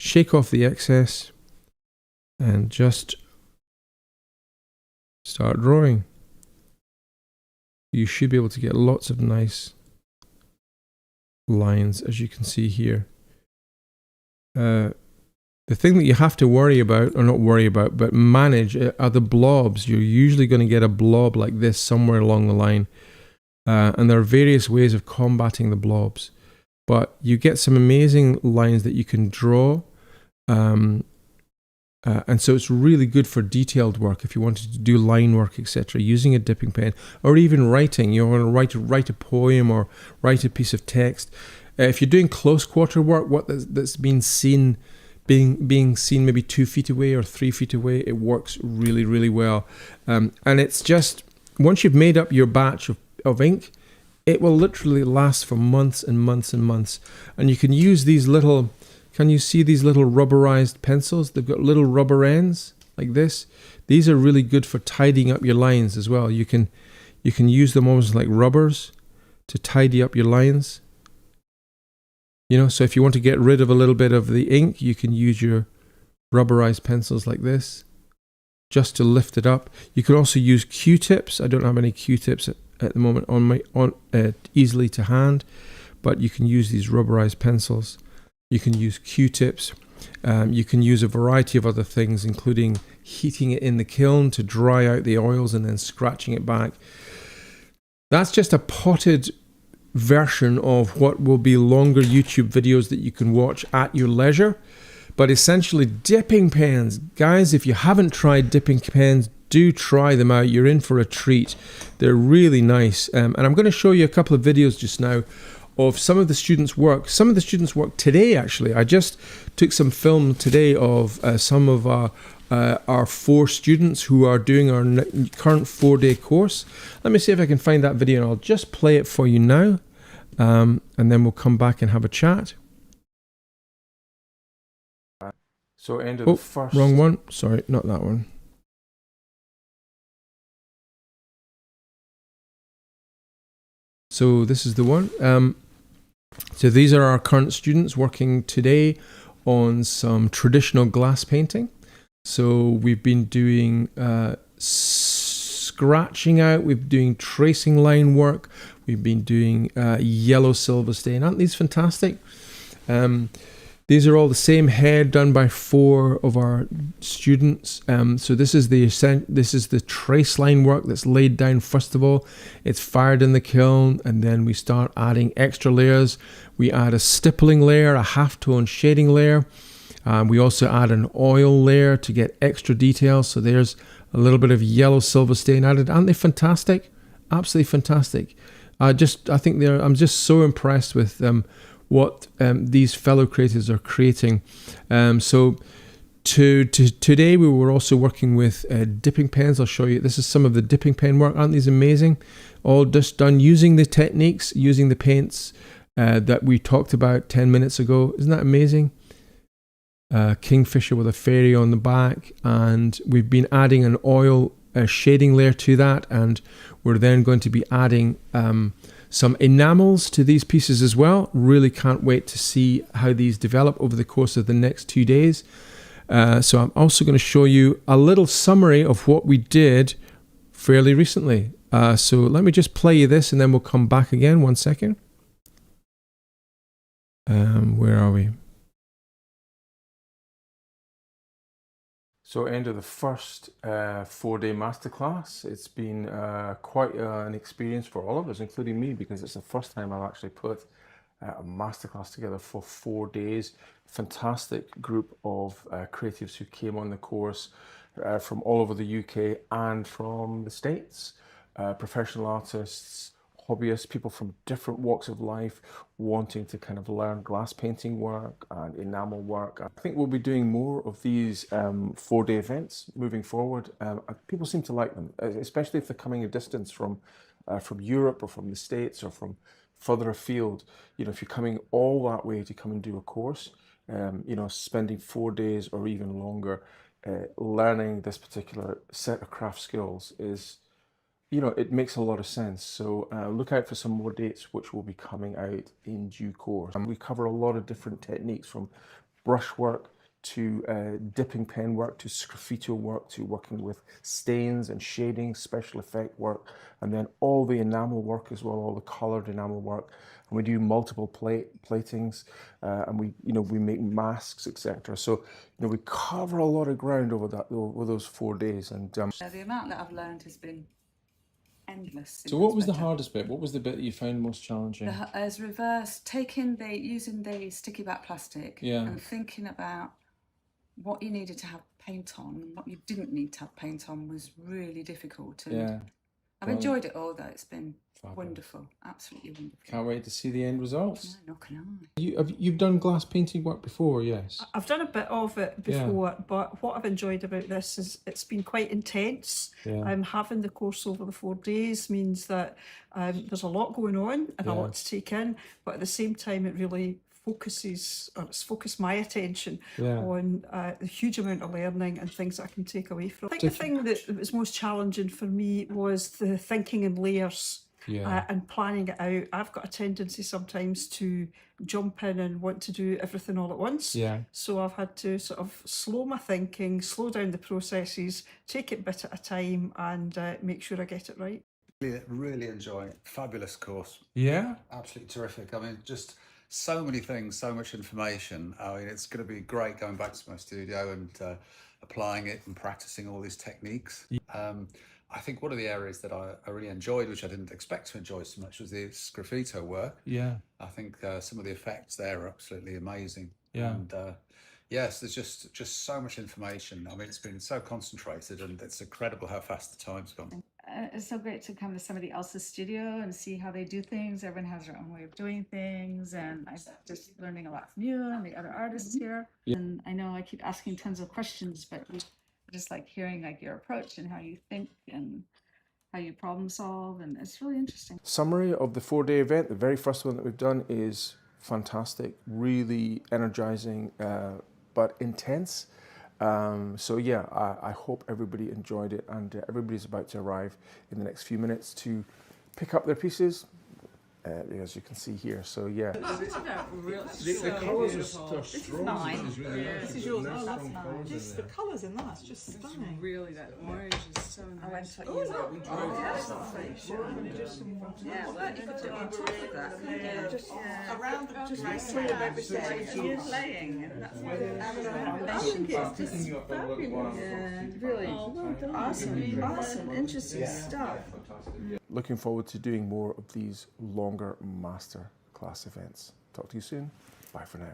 shake off the excess, and just start drawing. You should be able to get lots of nice lines, as you can see here. The thing that you have to worry about, or not worry about, but manage, are the blobs. You're usually going to get a blob like this somewhere along the line. And there are various ways of combating the blobs. But you get some amazing lines that you can draw. And so it's really good for detailed work if you wanted to do line work, etc., using a dipping pen, or even writing. You want to write a poem or write a piece of text. If you're doing close quarter work, that's been seen, being seen maybe 2 feet away or 3 feet away, it works really, really well. And it's just, once you've made up your batch of ink, it will literally last for months and months and months. And you can use these little Can you see these little rubberized pencils? They've got little rubber ends like this. These are really good for tidying up your lines as well. You can use them almost like rubbers to tidy up your lines. You know, so if you want to get rid of a little bit of the ink, you can use your rubberized pencils like this just to lift it up. You can also use Q-tips. I don't have any Q-tips at the moment easily to hand, but you can use these rubberized pencils. You can use Q-tips. You can use a variety of other things, including heating it in the kiln to dry out the oils and then scratching it back. That's just a potted version of what will be longer YouTube videos that you can watch at your leisure. But essentially, dipping pens. Guys, if you haven't tried dipping pens, do try them out. You're in for a treat. They're really nice. And I'm going to show you a couple of videos just now of some of the students' work. Some of the students' work today, actually. I just took some film today of some of our 4 students who are doing our current 4-day course. Let me see if I can find that video, and I'll just play it for you now. And then we'll come back and have a chat. So end of the first... Wrong one. Sorry, not that one. So this is the one. So these are our current students working today on some traditional glass painting. So we've been doing scratching out, we've been doing tracing line work, we've been doing yellow silver stain. Aren't these fantastic? These are all the same head done by 4 of our students. So this is the trace line work that's laid down first of all. It's fired in the kiln, and then we start adding extra layers. We add a stippling layer, a halftone shading layer. We also add an oil layer to get extra detail. So there's a little bit of yellow silver stain added. Aren't they fantastic? Absolutely fantastic. I'm just so impressed with what these fellow creators are creating. So today we were also working with dipping pens. I'll show you. This is some of the dipping pen work. Aren't these amazing? All just done using the techniques, using the paints that we talked about 10 minutes ago. Isn't that amazing? Kingfisher with a fairy on the back, and we've been adding an oil shading layer to that, and we're then going to be adding some enamels to these pieces as well. Really can't wait to see how these develop over the course of the next 2 days. So I'm also going to show you a little summary of what we did fairly recently. So let me just play you this and then we'll come back again. 1 second. Where are we? So end of the first 4-day masterclass. It's been quite an experience for all of us, including me, because it's the first time I've actually put a masterclass together for 4 days. Fantastic group of creatives who came on the course from all over the UK and from the States, professional artists, hobbyists, people from different walks of life wanting to kind of learn glass painting work and enamel work. I think we'll be doing more of these 4-day events moving forward. People seem to like them, especially if they're coming a distance from Europe or from the States or from further afield. You know, if you're coming all that way to come and do a course, you know, spending 4 days or even longer learning this particular set of craft skills is, you know, it makes a lot of sense. So look out for some more dates which will be coming out in due course. And we cover a lot of different techniques, from brushwork to dipping pen work to sgraffito work to working with stains and shading, special effect work, and then all the enamel work as well, all the colored enamel work. And we do multiple platings, and we make masks, etc. So we cover a lot of ground over those 4 days. And the amount that I've learned has been endless. So what was the hardest bit? What was the bit that you found most challenging? As reverse, using the sticky back plastic, and thinking about what you needed to have paint on and what you didn't need to have paint on was really difficult. And I've enjoyed it all, though. It's been wonderful, absolutely wonderful. Can't wait to see the end results. No, nor can I. You've done glass painting work before, yes? I've done a bit of it before, but what I've enjoyed about this is it's been quite intense. Having the course over the 4 days means that there's a lot going on and a lot to take in, but at the same time it really it's focused my attention on the huge amount of learning and things that I can take away from. I think the thing that was most challenging for me was the thinking in layers. And planning it out. I've got a tendency sometimes to jump in and want to do everything all at once. So I've had to sort of slow my thinking, slow down the processes, take it bit at a time, and make sure I get it right. Really enjoying it. Fabulous course. Absolutely terrific. I mean, just so many things, so much information. I mean, it's going to be great going back to my studio and applying it and practicing all these techniques. I think one of the areas that I really enjoyed, which I didn't expect to enjoy so much, was the graffito work. I think some of the effects there are absolutely amazing. And yes, there's just so much information. I mean, it's been so concentrated, and it's incredible how fast the time's gone. It's so great to come to somebody else's studio and see how they do things. Everyone has their own way of doing things, and I'm just learning a lot from you and the other artists here. And I know I keep asking tons of questions, but just like hearing like your approach and how you think and how you problem solve, and it's really interesting. Summary of the 4-day event. The very first one that we've done is fantastic, really energizing, but intense. So yeah, I hope everybody enjoyed it, and everybody's about to arrive in the next few minutes to pick up their pieces, as you can see here. So yeah, the colours are strong. This is mine. This is yours. Oh, that's nice. Just the colours in that's just stunning. Really, that orange is so nice. Yeah, well, you could do it on top of that. Yeah, just around, just sort of every stage. Playing, and that's I think it's just fabulous. Yeah, really awesome, interesting stuff. Looking forward to doing more of these longer masterclass events. Talk to you soon. Bye for now.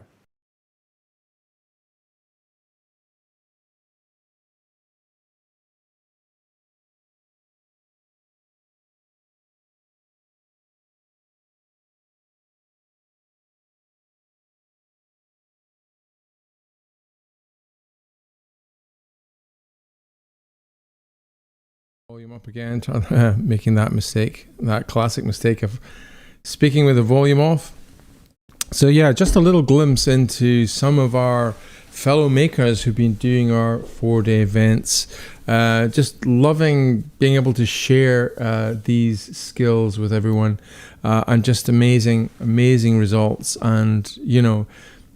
Volume up again, making that mistake, that classic mistake of speaking with the volume off. So yeah, just a little glimpse into some of our fellow makers who've been doing our 4-day events. Just loving being able to share these skills with everyone, and just amazing results. And you know,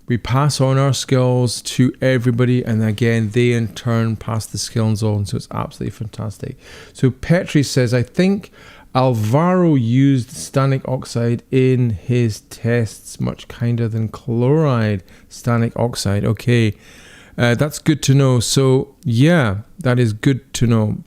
we pass on our skills to everybody, and again, they in turn pass the skills on. So it's absolutely fantastic. So Petri says, I think Alvaro used stannic oxide in his tests, much kinder than chloride stannic oxide. Okay, that's good to know. So yeah, that is good to know.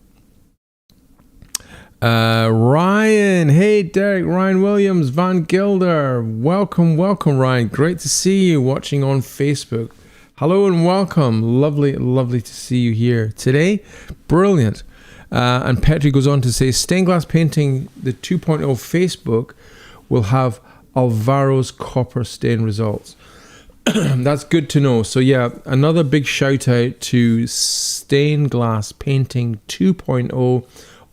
Ryan, hey Derek, Ryan Williams, Van Gilder, welcome Ryan, great to see you watching on Facebook. Hello and welcome, lovely to see you here today, brilliant. And Petri goes on to say, stained glass painting, the 2.0 Facebook will have Alvaro's copper stain results. That's good to know. So yeah, another big shout out to stained glass painting 2.0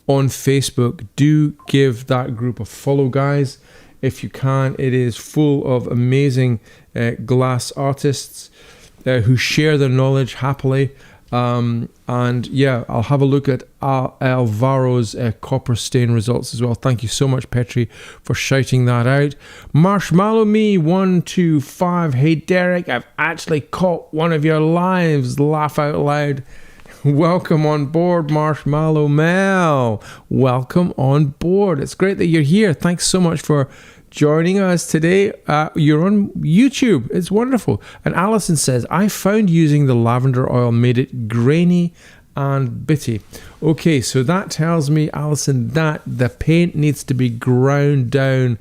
on Facebook. Do give that group a follow, guys, if you can. It is full of amazing glass artists who share their knowledge happily. And yeah, I'll have a look at Alvaro's copper stain results as well. Thank you so much, Petri, for shouting that out. Marshmallow Me 125. Hey Derek, I've actually caught one of your lives. Laugh out loud. Welcome on board, Marshmallow Mel. Welcome on board. It's great that you're here. Thanks so much for joining us today. You're on YouTube. It's wonderful. And Alison says, I found using the lavender oil made it grainy and bitty. Okay, so that tells me, Alison, that the paint needs to be ground down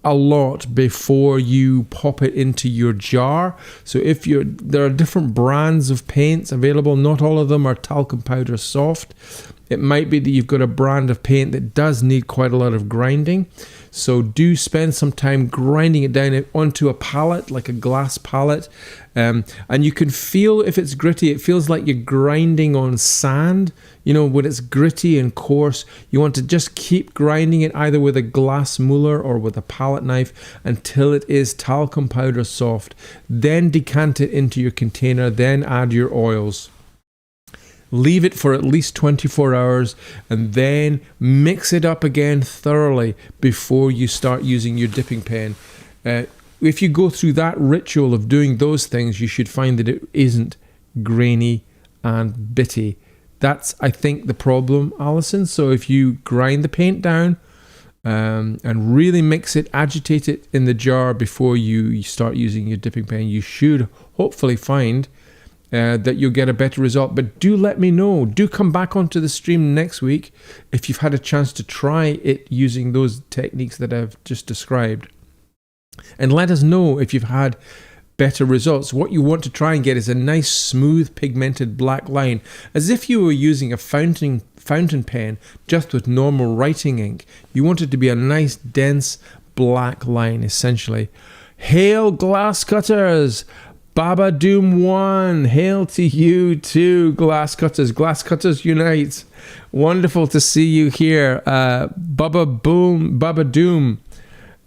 a lot before you pop it into your jar. So there are different brands of paints available. Not all of them are talcum powder soft. It might be that you've got a brand of paint that does need quite a lot of grinding. So do spend some time grinding it down onto a palette, like a glass palette. And you can feel if it's gritty, it feels like you're grinding on sand. You know, when it's gritty and coarse, you want to just keep grinding it either with a glass muller or with a palette knife until it is talcum powder soft. Then decant it into your container, then add your oils. Leave it for at least 24 hours and then mix it up again thoroughly before you start using your dipping pen. If you go through that ritual of doing those things, you should find that it isn't grainy and bitty. That's, I think, the problem, Alison. So if you grind the paint down and really mix it, agitate it in the jar before you start using your dipping pen, you should hopefully find that you'll get a better result. But do let me know. Do come back onto the stream next week if you've had a chance to try it using those techniques that I've just described. And let us know if you've had better results. What you want to try and get is a nice, smooth, pigmented black line, as if you were using a fountain pen just with normal writing ink. You want it to be a nice, dense black line, essentially. Hail glass cutters! Baba Doom 1, hail to you too, glass cutters. Glass cutters unite. Wonderful to see you here. Baba Doom,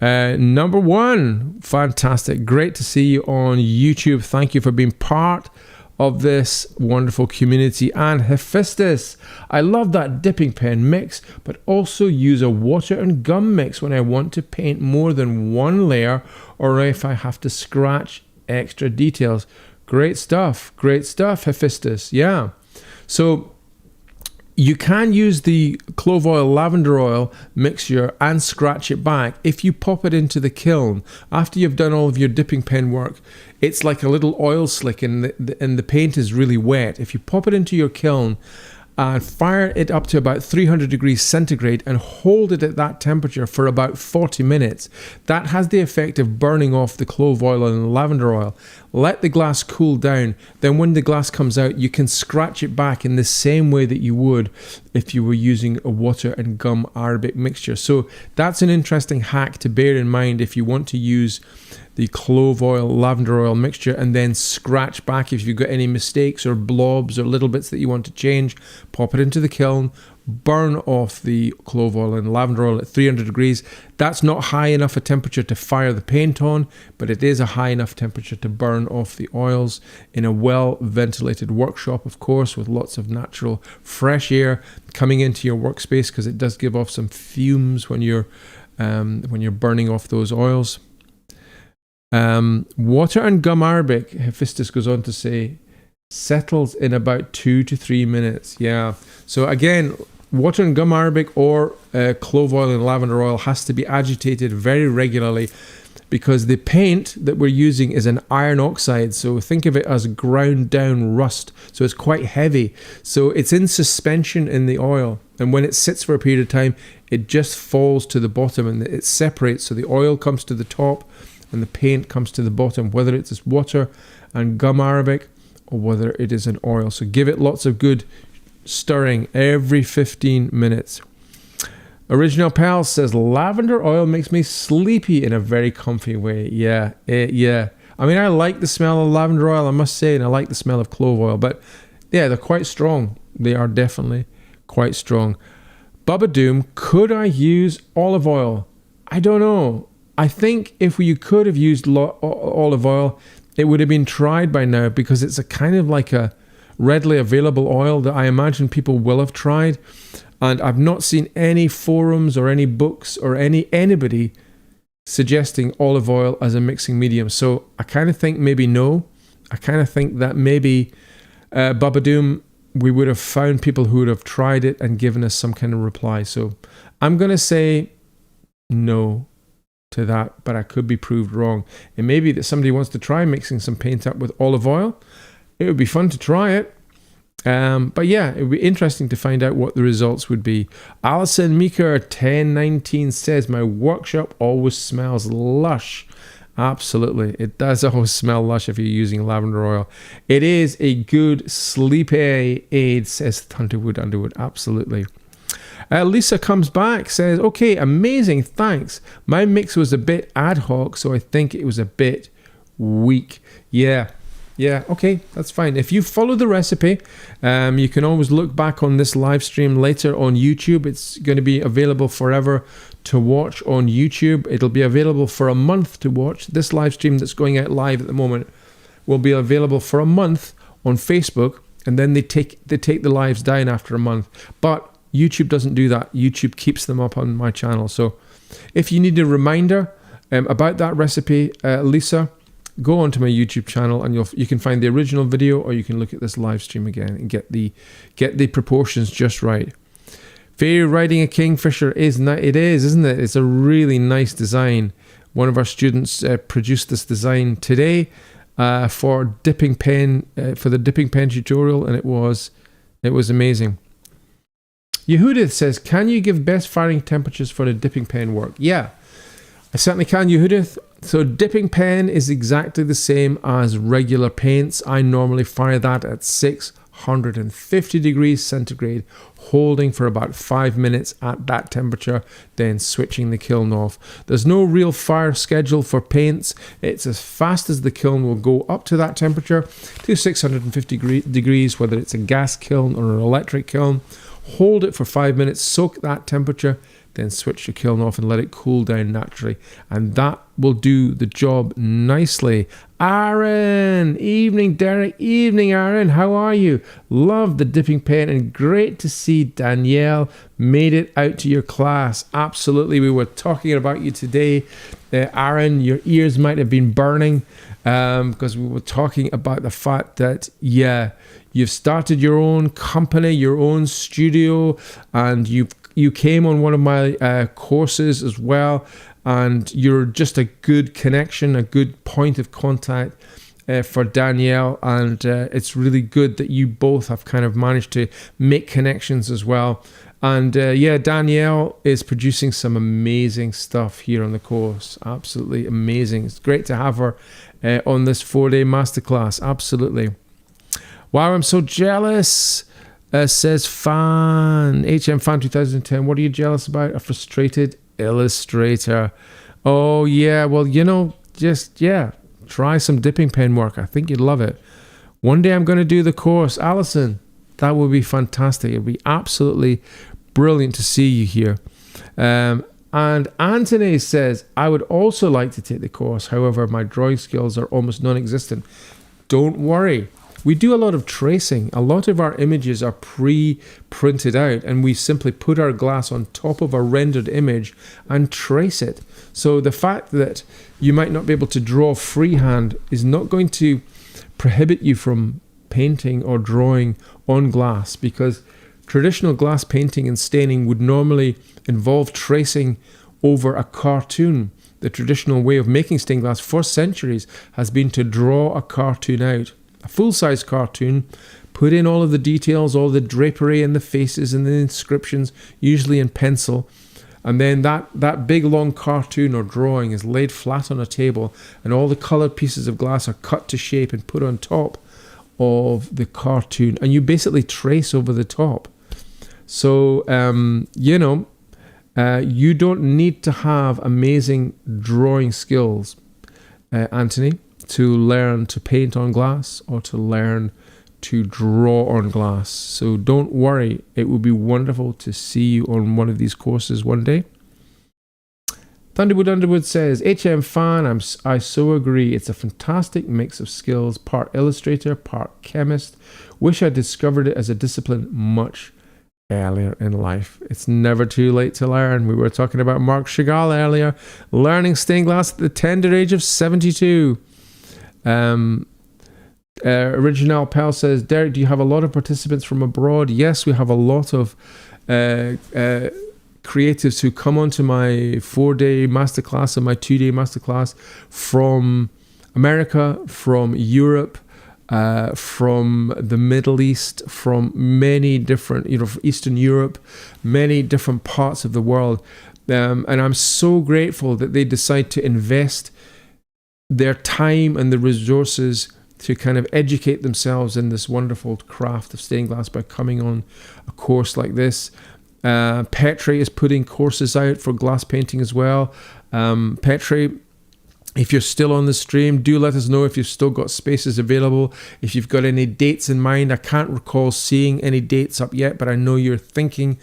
number 1. Fantastic. Great to see you on YouTube. Thank you for being part of this wonderful community. And Hephaestus, I love that dipping pen mix, but also use a water and gum mix when I want to paint more than one layer or if I have to scratch extra details. Great stuff, Hephaestus. Yeah, so you can use the clove oil lavender oil mixture and scratch it back. If you pop it into the kiln after you've done all of your dipping pen work, it's like a little oil slick and the paint is really wet. If you pop it into your kiln and fire it up to about 300 degrees centigrade and hold it at that temperature for about 40 minutes. That has the effect of burning off the clove oil and lavender oil. Let the glass cool down. Then when the glass comes out, you can scratch it back in the same way that you would if you were using a water and gum Arabic mixture. So that's an interesting hack to bear in mind if you want to use the clove oil, lavender oil mixture and then scratch back if you've got any mistakes or blobs or little bits that you want to change. Pop it into the kiln, burn off the clove oil and lavender oil at 300 degrees. That's not high enough a temperature to fire the paint on, but it is a high enough temperature to burn off the oils in a well ventilated workshop, of course, with lots of natural fresh air coming into your workspace, because it does give off some fumes when you're burning off those oils. Water and gum Arabic, Hephaestus goes on to say, settles in about 2 to 3 minutes. Yeah. So again, water and gum Arabic or clove oil and lavender oil has to be agitated very regularly, because the paint that we're using is an iron oxide. So think of it as ground down rust. So it's quite heavy. So it's in suspension in the oil. And when it sits for a period of time, it just falls to the bottom and it separates. So the oil comes to the top and the paint comes to the bottom, whether it's water and gum Arabic or whether it is an oil. So give it lots of good stirring every 15 minutes. Original Pal says, lavender oil makes me sleepy in a very comfy way. Yeah. I mean, I like the smell of lavender oil, I must say, and I like the smell of clove oil, but yeah, they're quite strong. They are definitely quite strong. Bubba Doom, could I use olive oil? I don't know. I think if you could have used olive oil, it would have been tried by now, because it's a kind of like a readily available oil that I imagine people will have tried. And I've not seen any forums or any books or anybody suggesting olive oil as a mixing medium. So I kind of think maybe no. I kind of think that maybe Bubba Doom, we would have found people who would have tried it and given us some kind of reply. So I'm going to say no to that, but I could be proved wrong. It may be that somebody wants to try mixing some paint up with olive oil. It would be fun to try it. But yeah, it would be interesting to find out what the results would be. Alison Meeker 1019 says, my workshop always smells lush Absolutely. It does always smell lush if you're using lavender oil. It is a good sleep aid, says Thunderwood Underwood. Absolutely. Lisa comes back, says, okay, amazing, thanks. My mix was a bit ad hoc, so I think it was a bit weak. Yeah, okay, that's fine. If you follow the recipe, you can always look back on this live stream later on YouTube. It's going to be available forever to watch on YouTube. It'll be available for a month to watch. This live stream that's going out live at the moment will be available for a month on Facebook, and then they take the lives down after a month. But YouTube doesn't do that. YouTube keeps them up on my channel. So if you need a reminder about that recipe, Lisa, go onto my YouTube channel and you can find the original video, or you can look at this live stream again and get the proportions just right. Fairy riding a kingfisher isn't it? It's a really nice design. One of our students produced this design today for the dipping pen tutorial, and it was amazing. Yehudith says, can you give best firing temperatures for the dipping pen work? Yeah, I certainly can, Yehudith. So dipping pen is exactly the same as regular paints. I normally fire that at 650 degrees centigrade, holding for about 5 minutes at that temperature, then switching the kiln off. There's no real fire schedule for paints. It's as fast as the kiln will go up to that temperature, to 650 degrees, whether it's a gas kiln or an electric kiln. Hold it for 5 minutes, soak that temperature, then switch the kiln off and let it cool down naturally. And that will do the job nicely. Aaron, evening Derek, evening Aaron, how are you? Love the dipping pen, and great to see Danielle made it out to your class. Absolutely, we were talking about you today. Aaron, your ears might have been burning because we were talking about the fact that, you've started your own company, your own studio, and you came on one of my courses as well, and you're just a good connection, a good point of contact for Danielle, and it's really good that you both have kind of managed to make connections as well. And Danielle is producing some amazing stuff here on the course. Absolutely amazing. It's great to have her on this 4-day masterclass. Absolutely. Wow, I'm so jealous, says Fan, HM Fan 2010. What are you jealous about? A frustrated illustrator. Oh, yeah, well, try some dipping pen work. I think you'd love it. One day I'm going to do the course. Alison, that would be fantastic. It would be absolutely brilliant to see you here. And Anthony says, I would also like to take the course. However, my drawing skills are almost non-existent. Don't worry. We do a lot of tracing. A lot of our images are pre-printed out, and we simply put our glass on top of a rendered image and trace it. So the fact that you might not be able to draw freehand is not going to prohibit you from painting or drawing on glass, because traditional glass painting and staining would normally involve tracing over a cartoon. The traditional way of making stained glass for centuries has been to draw a cartoon out. A full-size cartoon, put in all of the details, all the drapery and the faces and the inscriptions, usually in pencil, and then that big long cartoon or drawing is laid flat on a table, and all the coloured pieces of glass are cut to shape and put on top of the cartoon, and you basically trace over the top. So, you don't need to have amazing drawing skills, Anthony, to learn to paint on glass or to learn to draw on glass. So don't worry, it would be wonderful to see you on one of these courses one day. Thunderwood Underwood says, HM Fan, I so agree. It's a fantastic mix of skills, part illustrator, part chemist. Wish I discovered it as a discipline much earlier in life. It's never too late to learn. We were talking about Marc Chagall earlier, learning stained glass at the tender age of 72. Original Pal says, Derek, do you have a lot of participants from abroad? Yes, we have a lot of creatives who come onto my 4-day masterclass and my 2-day masterclass from America, from Europe, from the Middle East, from many different, Eastern Europe, many different parts of the world. And I'm so grateful that they decide to invest their time and the resources to kind of educate themselves in this wonderful craft of stained glass by coming on a course like this. Petri is putting courses out for glass painting as well. Petri, if you're still on the stream, do let us know if you've still got spaces available. If you've got any dates in mind, I can't recall seeing any dates up yet, but I know you're thinking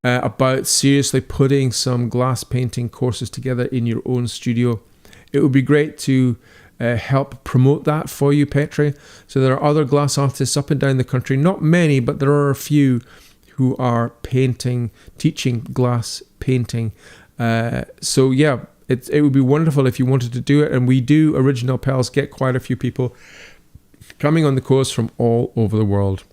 about seriously putting some glass painting courses together in your own studio. It would be great to help promote that for you, Petri. So there are other glass artists up and down the country, not many, but there are a few who are teaching glass painting. So yeah, it would be wonderful if you wanted to do it. And we do, Original Pals, get quite a few people coming on the course from all over the world.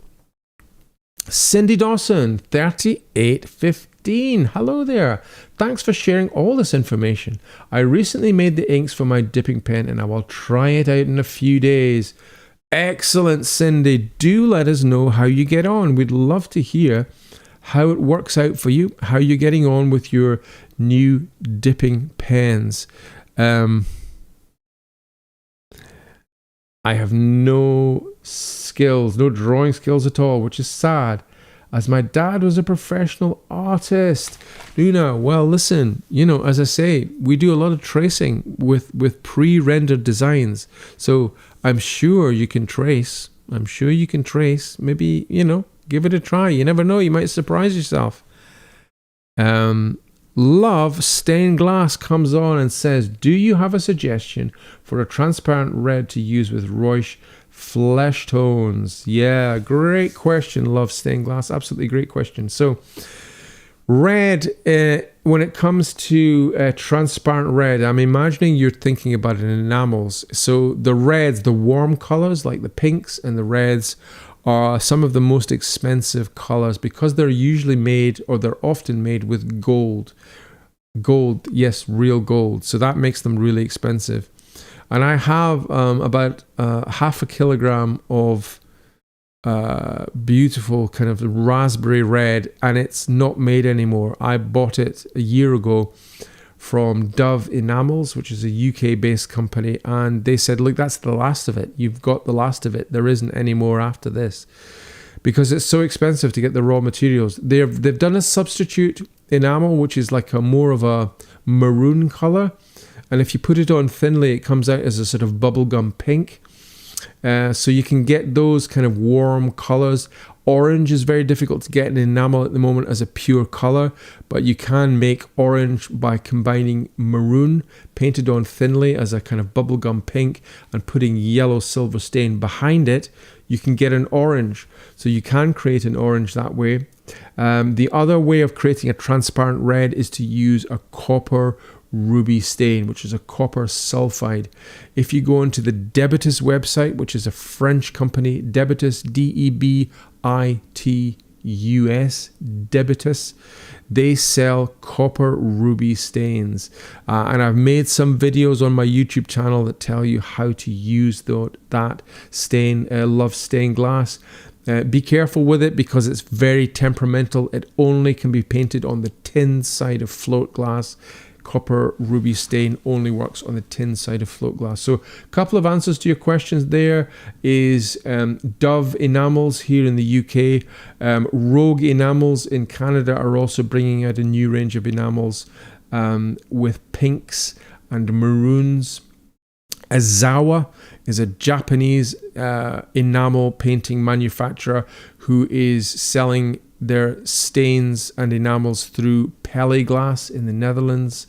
Cindy Dawson, 3815. Hello there. Thanks for sharing all this information. I recently made the inks for my dipping pen and I will try it out in a few days. Excellent, Cindy. Do let us know how you get on. We'd love to hear how it works out for you, how you're getting on with your new dipping pens. I have no skills, no drawing skills at all, which is sad, as my dad was a professional artist. Luna, well, listen, as I say, we do a lot of tracing with pre-rendered designs. So I'm sure you can trace. Maybe, give it a try. You never know. You might surprise yourself. Love Stained Glass comes on and says, do you have a suggestion for a transparent red to use with Reusch flesh tones? Yeah, great question, Love Stained Glass. Absolutely great question. So red, when it comes to transparent red, I'm imagining you're thinking about it in enamels. So the reds, the warm colors like the pinks and the reds, are some of the most expensive colors because they're usually made, or they're often made with gold. Gold, yes, real gold. So that makes them really expensive. And I have about half a kilogram of beautiful kind of raspberry red, and it's not made anymore. I bought it a year ago from Dove Enamels, which is a UK-based company, and they said, look, that's the last of it. You've got the last of it. There isn't any more after this, because it's so expensive to get the raw materials. They've done a substitute enamel, which is like more of a maroon color, and if you put it on thinly, it comes out as a sort of bubblegum pink. So you can get those kind of warm colors. Orange is very difficult to get in enamel at the moment as a pure color, but you can make orange by combining maroon painted on thinly as a kind of bubblegum pink and putting yellow silver stain behind it. You can get an orange. So you can create an orange that way. The other way of creating a transparent red is to use a copper ruby stain, which is a copper sulfide. If you go onto the Debitus website, which is a French company, Debitus, D-E-B-I-T-U-S, Debitus, they sell copper ruby stains. And I've made some videos on my YouTube channel that tell you how to use that stain, Love Stained Glass. Be careful with it because it's very temperamental. It only can be painted on the tin side of float glass. Copper ruby stain only works on the tin side of float glass. So a couple of answers to your questions there is Dove Enamels here in the UK. Rogue Enamels in Canada are also bringing out a new range of enamels with pinks and maroons. Azawa is a Japanese enamel painting manufacturer who is selling their stains and enamels through Pele Glass in the Netherlands.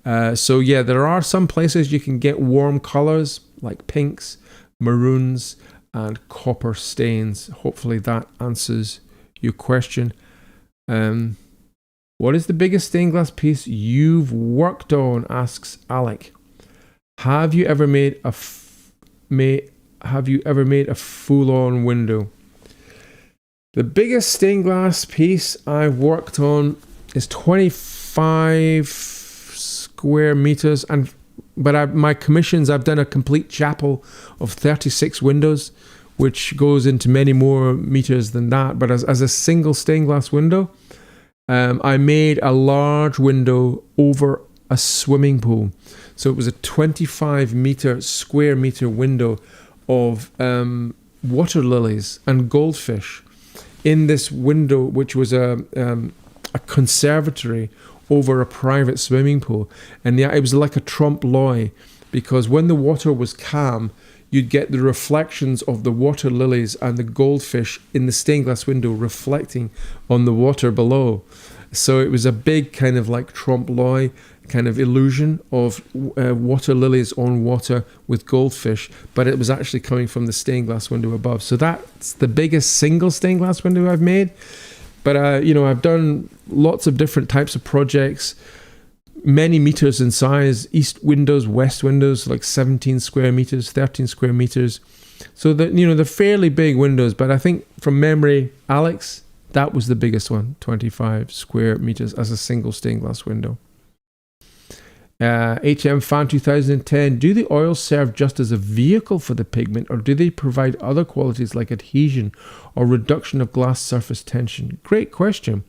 So yeah, there are some places you can get warm colors like pinks, maroons, and copper stains. Hopefully that answers your question. What is the biggest stained glass piece you've worked on? Asks Alec. Have you ever made a full-on window? The biggest stained glass piece I've worked on is 25 square meters, but my commissions, I've done a complete chapel of 36 windows, which goes into many more meters than that. But as a single stained glass window, I made a large window over a swimming pool. So it was a 25 square meter window of water lilies and goldfish in this window, which was a conservatory over a private swimming pool. And it was like a trompe l'oeil, because when the water was calm, you'd get the reflections of the water lilies and the goldfish in the stained glass window reflecting on the water below. So it was a big kind of like trompe l'oeil kind of illusion of water lilies on water with goldfish, but it was actually coming from the stained glass window above. So that's the biggest single stained glass window I've made. But I've done lots of different types of projects, many meters in size, east windows, west windows, like 17 square meters, 13 square meters. So that, they're fairly big windows, but I think from memory, Alex, that was the biggest one, 25 square meters as a single stained glass window. HM Fan 2010, do the oils serve just as a vehicle for the pigment, or do they provide other qualities like adhesion or reduction of glass surface tension? Great question.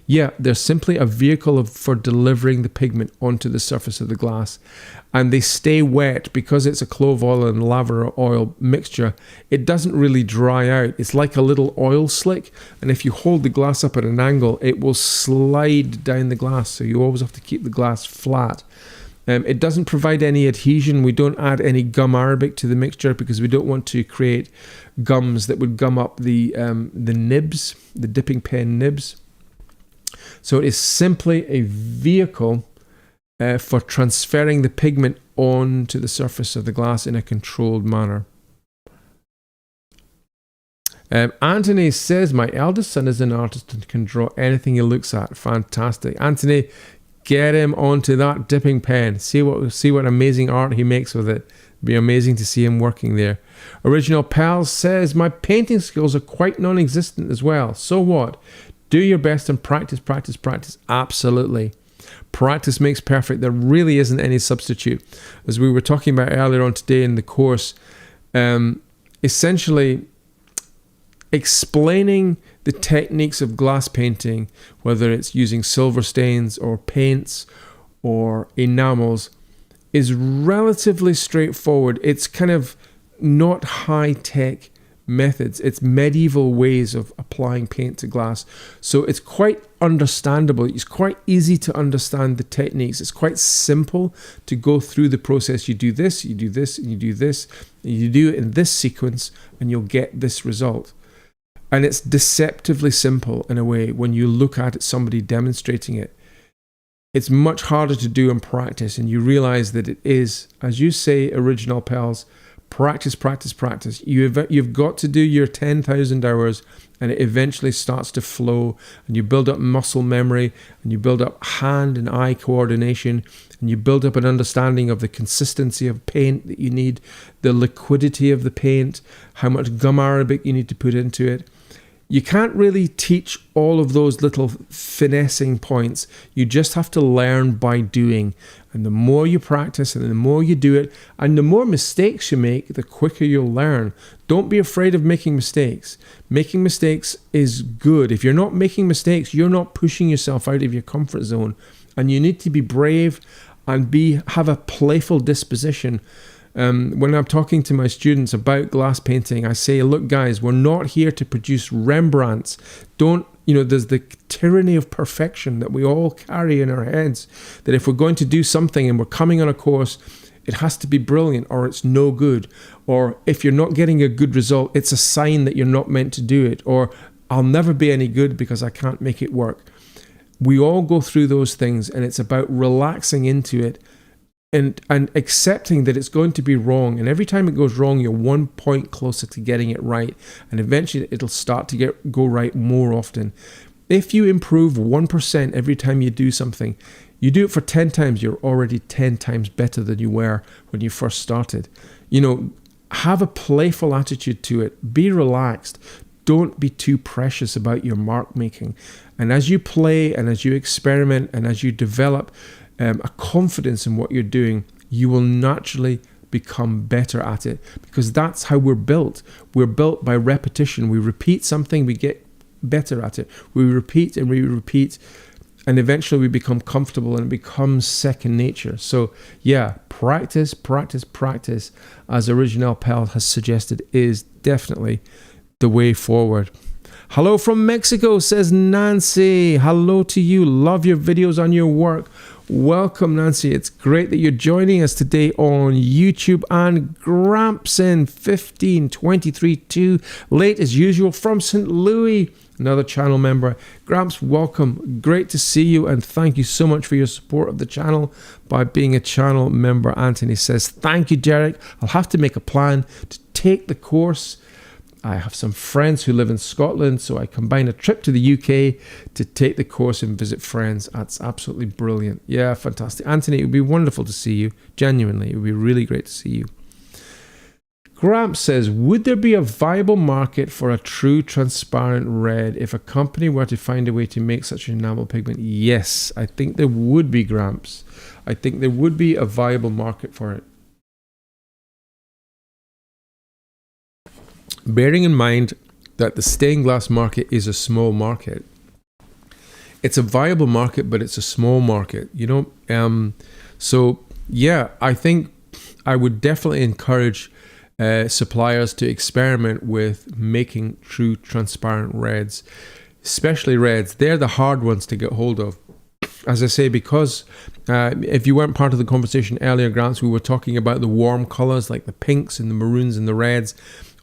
Yeah, they're simply a vehicle for delivering the pigment onto the surface of the glass, and they stay wet because it's a clove oil and lavender oil mixture. It doesn't really dry out. It's like a little oil slick, and if you hold the glass up at an angle, it will slide down the glass, so you always have to keep the glass flat. It doesn't provide any adhesion. We don't add any gum arabic to the mixture because we don't want to create gums that would gum up the nibs, the dipping pen nibs. So it is simply a vehicle for transferring the pigment onto the surface of the glass in a controlled manner. Anthony says, my eldest son is an artist and can draw anything he looks at. Fantastic. Anthony, get him onto that dipping pen. See what amazing art he makes with it. It'd be amazing to see him working there. Original Pal says, my painting skills are quite non-existent as well. So what? Do your best and practice, practice, practice. Absolutely. Practice makes perfect. There really isn't any substitute. As we were talking about earlier on today in the course, essentially explaining the techniques of glass painting, whether it's using silver stains or paints or enamels, is relatively straightforward. It's kind of not high-tech methods. It's medieval ways of applying paint to glass. So it's quite understandable. It's quite easy to understand the techniques. It's quite simple to go through the process. You do this, you do this, and you do this, and you do it in this sequence, and you'll get this result. And it's deceptively simple in a way when you look at somebody demonstrating it. It's much harder to do in practice, and you realize that it is, as you say, Original Pals, practice, practice, practice. You've got to do your 10,000 hours, and it eventually starts to flow, and you build up muscle memory, and you build up hand and eye coordination, and you build up an understanding of the consistency of paint that you need, the liquidity of the paint, how much gum arabic you need to put into it. You can't really teach all of those little finessing points. You just have to learn by doing. And the more you practice and the more you do it, and the more mistakes you make, the quicker you'll learn. Don't be afraid of making mistakes. Making mistakes is good. If you're not making mistakes, you're not pushing yourself out of your comfort zone. And you need to be brave and have a playful disposition. When I'm talking to my students about glass painting, I say, look guys, we're not here to produce Rembrandts. There's the tyranny of perfection that we all carry in our heads, that if we're going to do something and we're coming on a course, it has to be brilliant or it's no good. Or if you're not getting a good result, it's a sign that you're not meant to do it. Or I'll never be any good because I can't make it work. We all go through those things, and it's about relaxing into it and accepting that it's going to be wrong. And every time it goes wrong, you're 1 point closer to getting it right. And eventually it'll start to go right more often. If you improve 1% every time you do something, you do it for 10 times, you're already 10 times better than you were when you first started. Have a playful attitude to it. Be relaxed. Don't be too precious about your mark making. And as you play and as you experiment and as you develop a confidence in what you're doing, you will naturally become better at it, because that's how we're built. We're built by repetition. We repeat something, we get better at it. We repeat and we repeat, And eventually we become comfortable and it becomes second nature. So yeah, practice, as Original Pal has suggested, is definitely the way forward. Hello from Mexico, says Nancy. Hello to you. Love your videos on your work. Welcome, Nancy. It's great that you're joining us today on YouTube. And Grampson 15232, late as usual from St. Louis, another channel member. Gramps, welcome. Great to see you, and thank you so much for your support of the channel by being a channel member. Anthony says, thank you, Derek. I'll have to make a plan to take the course. I have some friends who live in Scotland, so I combine a trip to the UK to take the course and visit friends. That's absolutely brilliant. Yeah, fantastic. Anthony, it would be wonderful to see you. Genuinely, it would be really great to see you. Gramps says, would there be a viable market for a true transparent red if a company were to find a way to make such an enamel pigment? Yes, I think there would be, Gramps. I think there would be a viable market for it. Bearing in mind that the stained glass market is a small market. It's a viable market, but it's a small market, you know. So yeah, I think I would definitely encourage suppliers to experiment with making true transparent reds, especially reds. They're the hard ones to get hold of. As I say, because if you weren't part of the conversation earlier, Grants, we were talking about the warm colors like the pinks and the maroons and the reds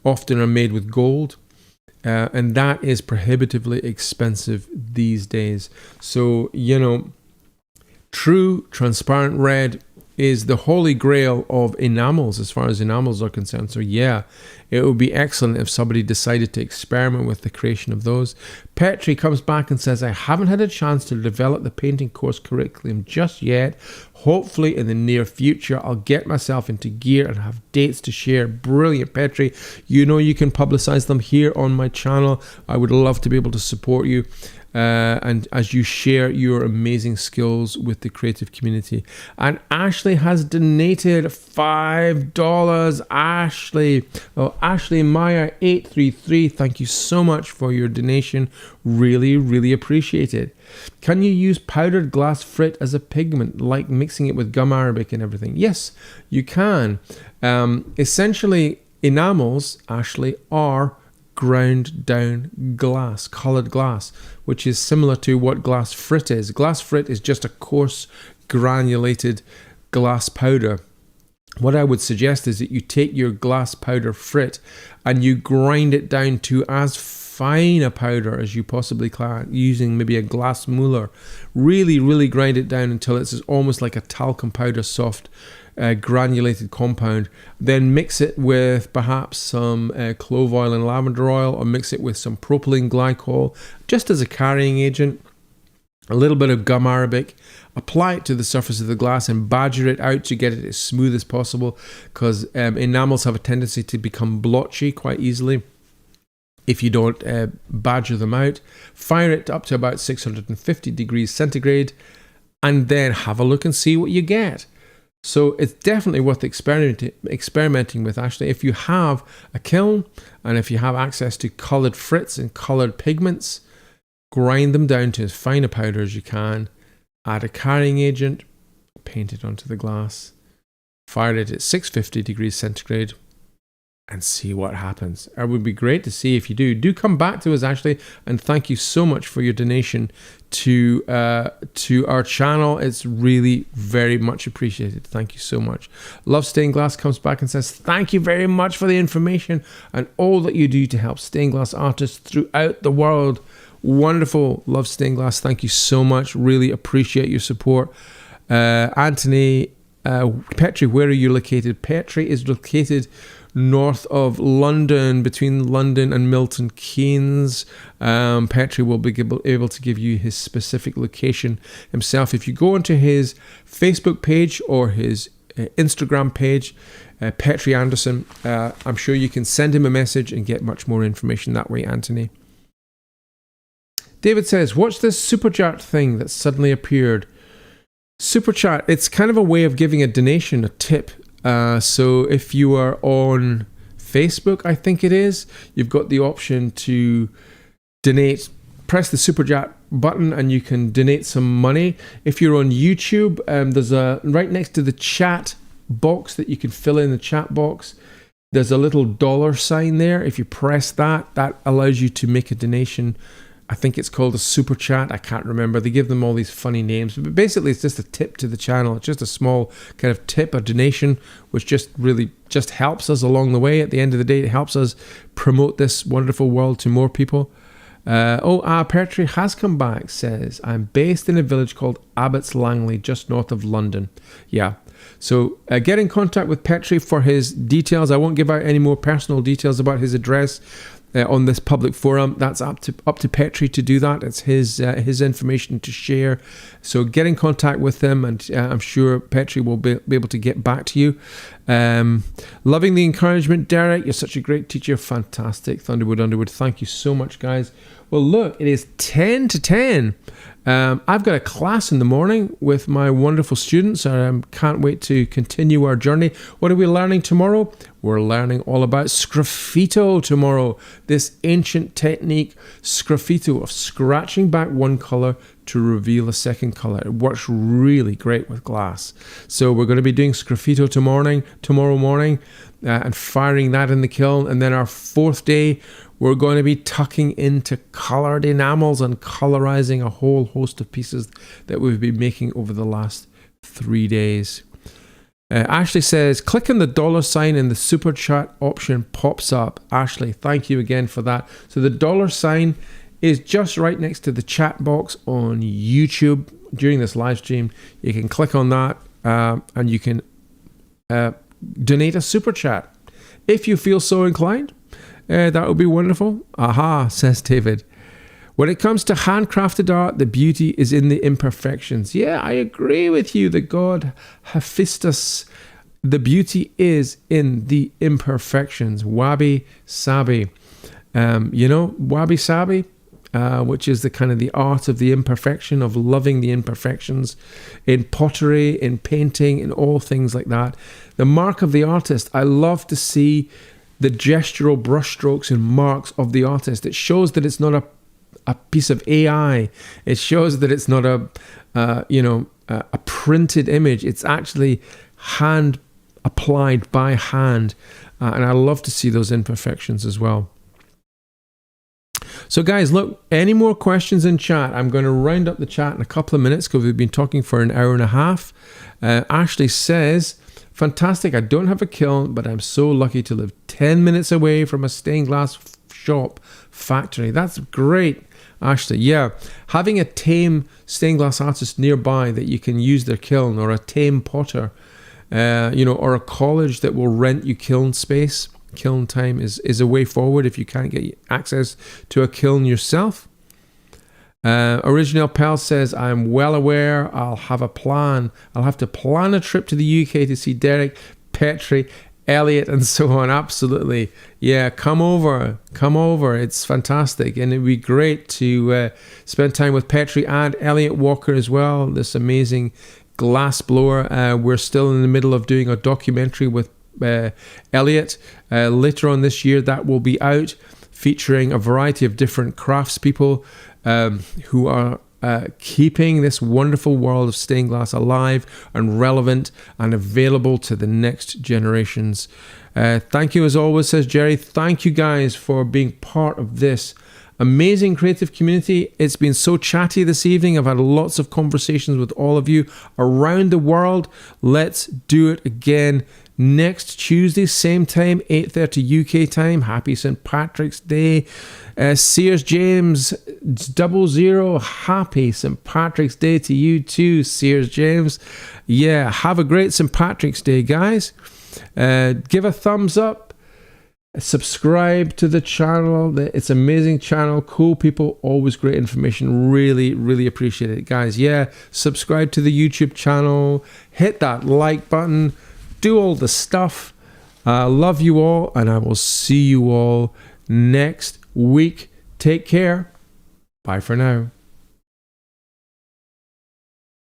often are made with gold, and that is prohibitively expensive these days. So, you know, true transparent red is the holy grail of enamels as far as enamels are concerned. So yeah, it would be excellent if somebody decided to experiment with the creation of those. Petri comes back and says, I haven't had a chance to develop the painting course curriculum just yet. Hopefully in the near future, I'll get myself into gear and have dates to share. Brilliant, Petri. You know you can publicize them here on my channel. I would love to be able to support you. And as you share your amazing skills with the creative community. And Ashley has donated $5. Ashley Meyer 833, thank you so much for your donation. Really appreciate it. Can you use powdered glass frit as a pigment, like mixing it with gum arabic and everything? Yes, you can. Essentially, enamels, Ashley, are ground down glass, colored glass, which is similar to what glass frit is. Glass frit is just a coarse granulated glass powder. What I would suggest is that you take your glass powder frit and you grind it down to as fine a powder as you possibly can, using maybe a glass muller. Really grind it down until it's almost like a talcum powder, soft granulated compound. Then mix it with perhaps some clove oil and lavender oil, or mix it with some propylene glycol just as a carrying agent, a little bit of gum arabic. Apply it to the surface of the glass and badger it out to get it as smooth as possible, because enamels have a tendency to become blotchy quite easily if you don't badger them out. Fire it up to about 650 degrees centigrade and then have a look and see what you get. So it's definitely worth experimenting with, Ashley. If you have a kiln and if you have access to coloured frits and coloured pigments, grind them down to as fine a powder as you can, add a carrying agent, paint it onto the glass, fire it at 650 degrees centigrade, and see what happens. It would be great to see if you do. Do come back to us, Ashley, and thank you so much for your donation to our channel. It's really very much appreciated. Thank you so much. Love Stained Glass comes back and says, thank you very much for the information and all that you do to help stained glass artists throughout the world. Wonderful. Love Stained Glass. Thank you so much. Really appreciate your support. Anthony, Petri, where are you located? Petri is located north of London, between London and Milton Keynes. Petri will be able to give you his specific location himself. If you go onto his Facebook page or his Instagram page, Petri Anderson, I'm sure you can send him a message and get much more information that way, Anthony. David says, what's this super chat thing that suddenly appeared? Super chat, it's kind of a way of giving a donation, a tip. So if you are on Facebook, I think it is, you've got the option to donate. Press the super chat button and you can donate some money. If you're on YouTube, there's a right next to the chat box that you can fill in the chat box. There's a little $sign there. If you press that, that allows you to make a donation. I think it's called a super chat. I can't remember. They give them all these funny names. But basically, it's just a tip to the channel. It's just a small kind of tip, a donation, which just really just helps us along the way. At the end of the day, it helps us promote this wonderful world to more people. Petrie has come back, says, I'm based in a village called Abbots Langley, just north of London. Yeah. So get in contact with Petrie for his details. I won't give out any more personal details about his address on this public forum. That's up to Petrie to do that. It's his information to share. So get in contact with him, and I'm sure Petrie will be able to get back to you. Loving the encouragement, Derek. You're such a great teacher. Fantastic. Thunderwood Underwood. Thank you so much, guys. Well, look, it is 10 to 10. I've got a class in the morning with my wonderful students. I can't wait to continue our journey. What are we learning tomorrow? We're learning all about sgraffito tomorrow. This ancient technique, sgraffito, of scratching back one color to reveal a second color. It works really great with glass. So we're going to be doing sgraffito tomorrow morning and firing that in the kiln. And then our fourth day, we're going to be tucking into colored enamels and colorizing a whole host of pieces that we've been making over the last 3 days. Ashley says, click on the $sign and the super chat option pops up. Ashley, thank you again for that. So the $sign is just right next to the chat box on YouTube during this live stream. You can click on that and you can donate a super chat if you feel so inclined. That would be wonderful. Aha, says David. When it comes to handcrafted art, the beauty is in the imperfections. Yeah, I agree with you that God Hephaestus, the beauty is in the imperfections. Wabi Sabi. Wabi Sabi, which is the kind of the art of the imperfection, of loving the imperfections in pottery, in painting, in all things like that. The mark of the artist. I love to see the gestural brushstrokes and marks of the artist. It shows that it's not a piece of AI. It shows that it's not a printed image. It's actually hand applied by hand. And I love to see those imperfections as well. So guys, look, any more questions in chat? I'm going to round up the chat in a couple of minutes because we've been talking for an hour and a half. Ashley says, fantastic, I don't have a kiln, but I'm so lucky to live 10 minutes away from a stained glass shop factory. That's great, Ashley. Yeah, having a tame stained glass artist nearby that you can use their kiln, or a tame potter, or a college that will rent you kiln space, kiln time is a way forward if you can't get access to a kiln yourself. Original Pal says, I'm well aware I'll have to plan a trip to the UK to see Derek, Petrie, Elliot, and so on. Absolutely. Yeah, come over. It's fantastic. And it'd be great to spend time with Petrie and Elliot Walker as well, this amazing glass blower. We're still in the middle of doing a documentary with Elliot. Later on this year, that will be out, featuring a variety of different craftspeople who are keeping this wonderful world of stained glass alive and relevant and available to the next generations. Thank you as always, says Jerry. Thank you guys for being part of this amazing creative community. It's been so chatty this evening. I've had lots of conversations with all of you around the world. Let's do it again next Tuesday, same time, 8:30 UK time. Happy St. Patrick's Day. Sears James 00, happy St. Patrick's Day to you too, Sears James. Yeah, have a great St. Patrick's Day, guys. Give a thumbs up. Subscribe to the channel. It's an amazing channel. Cool people, always great information. Really, really appreciate it, guys. Yeah, subscribe to the YouTube channel. Hit that like button. Do all the stuff. Love you all, and I will see you all next week. Take care. Bye for now.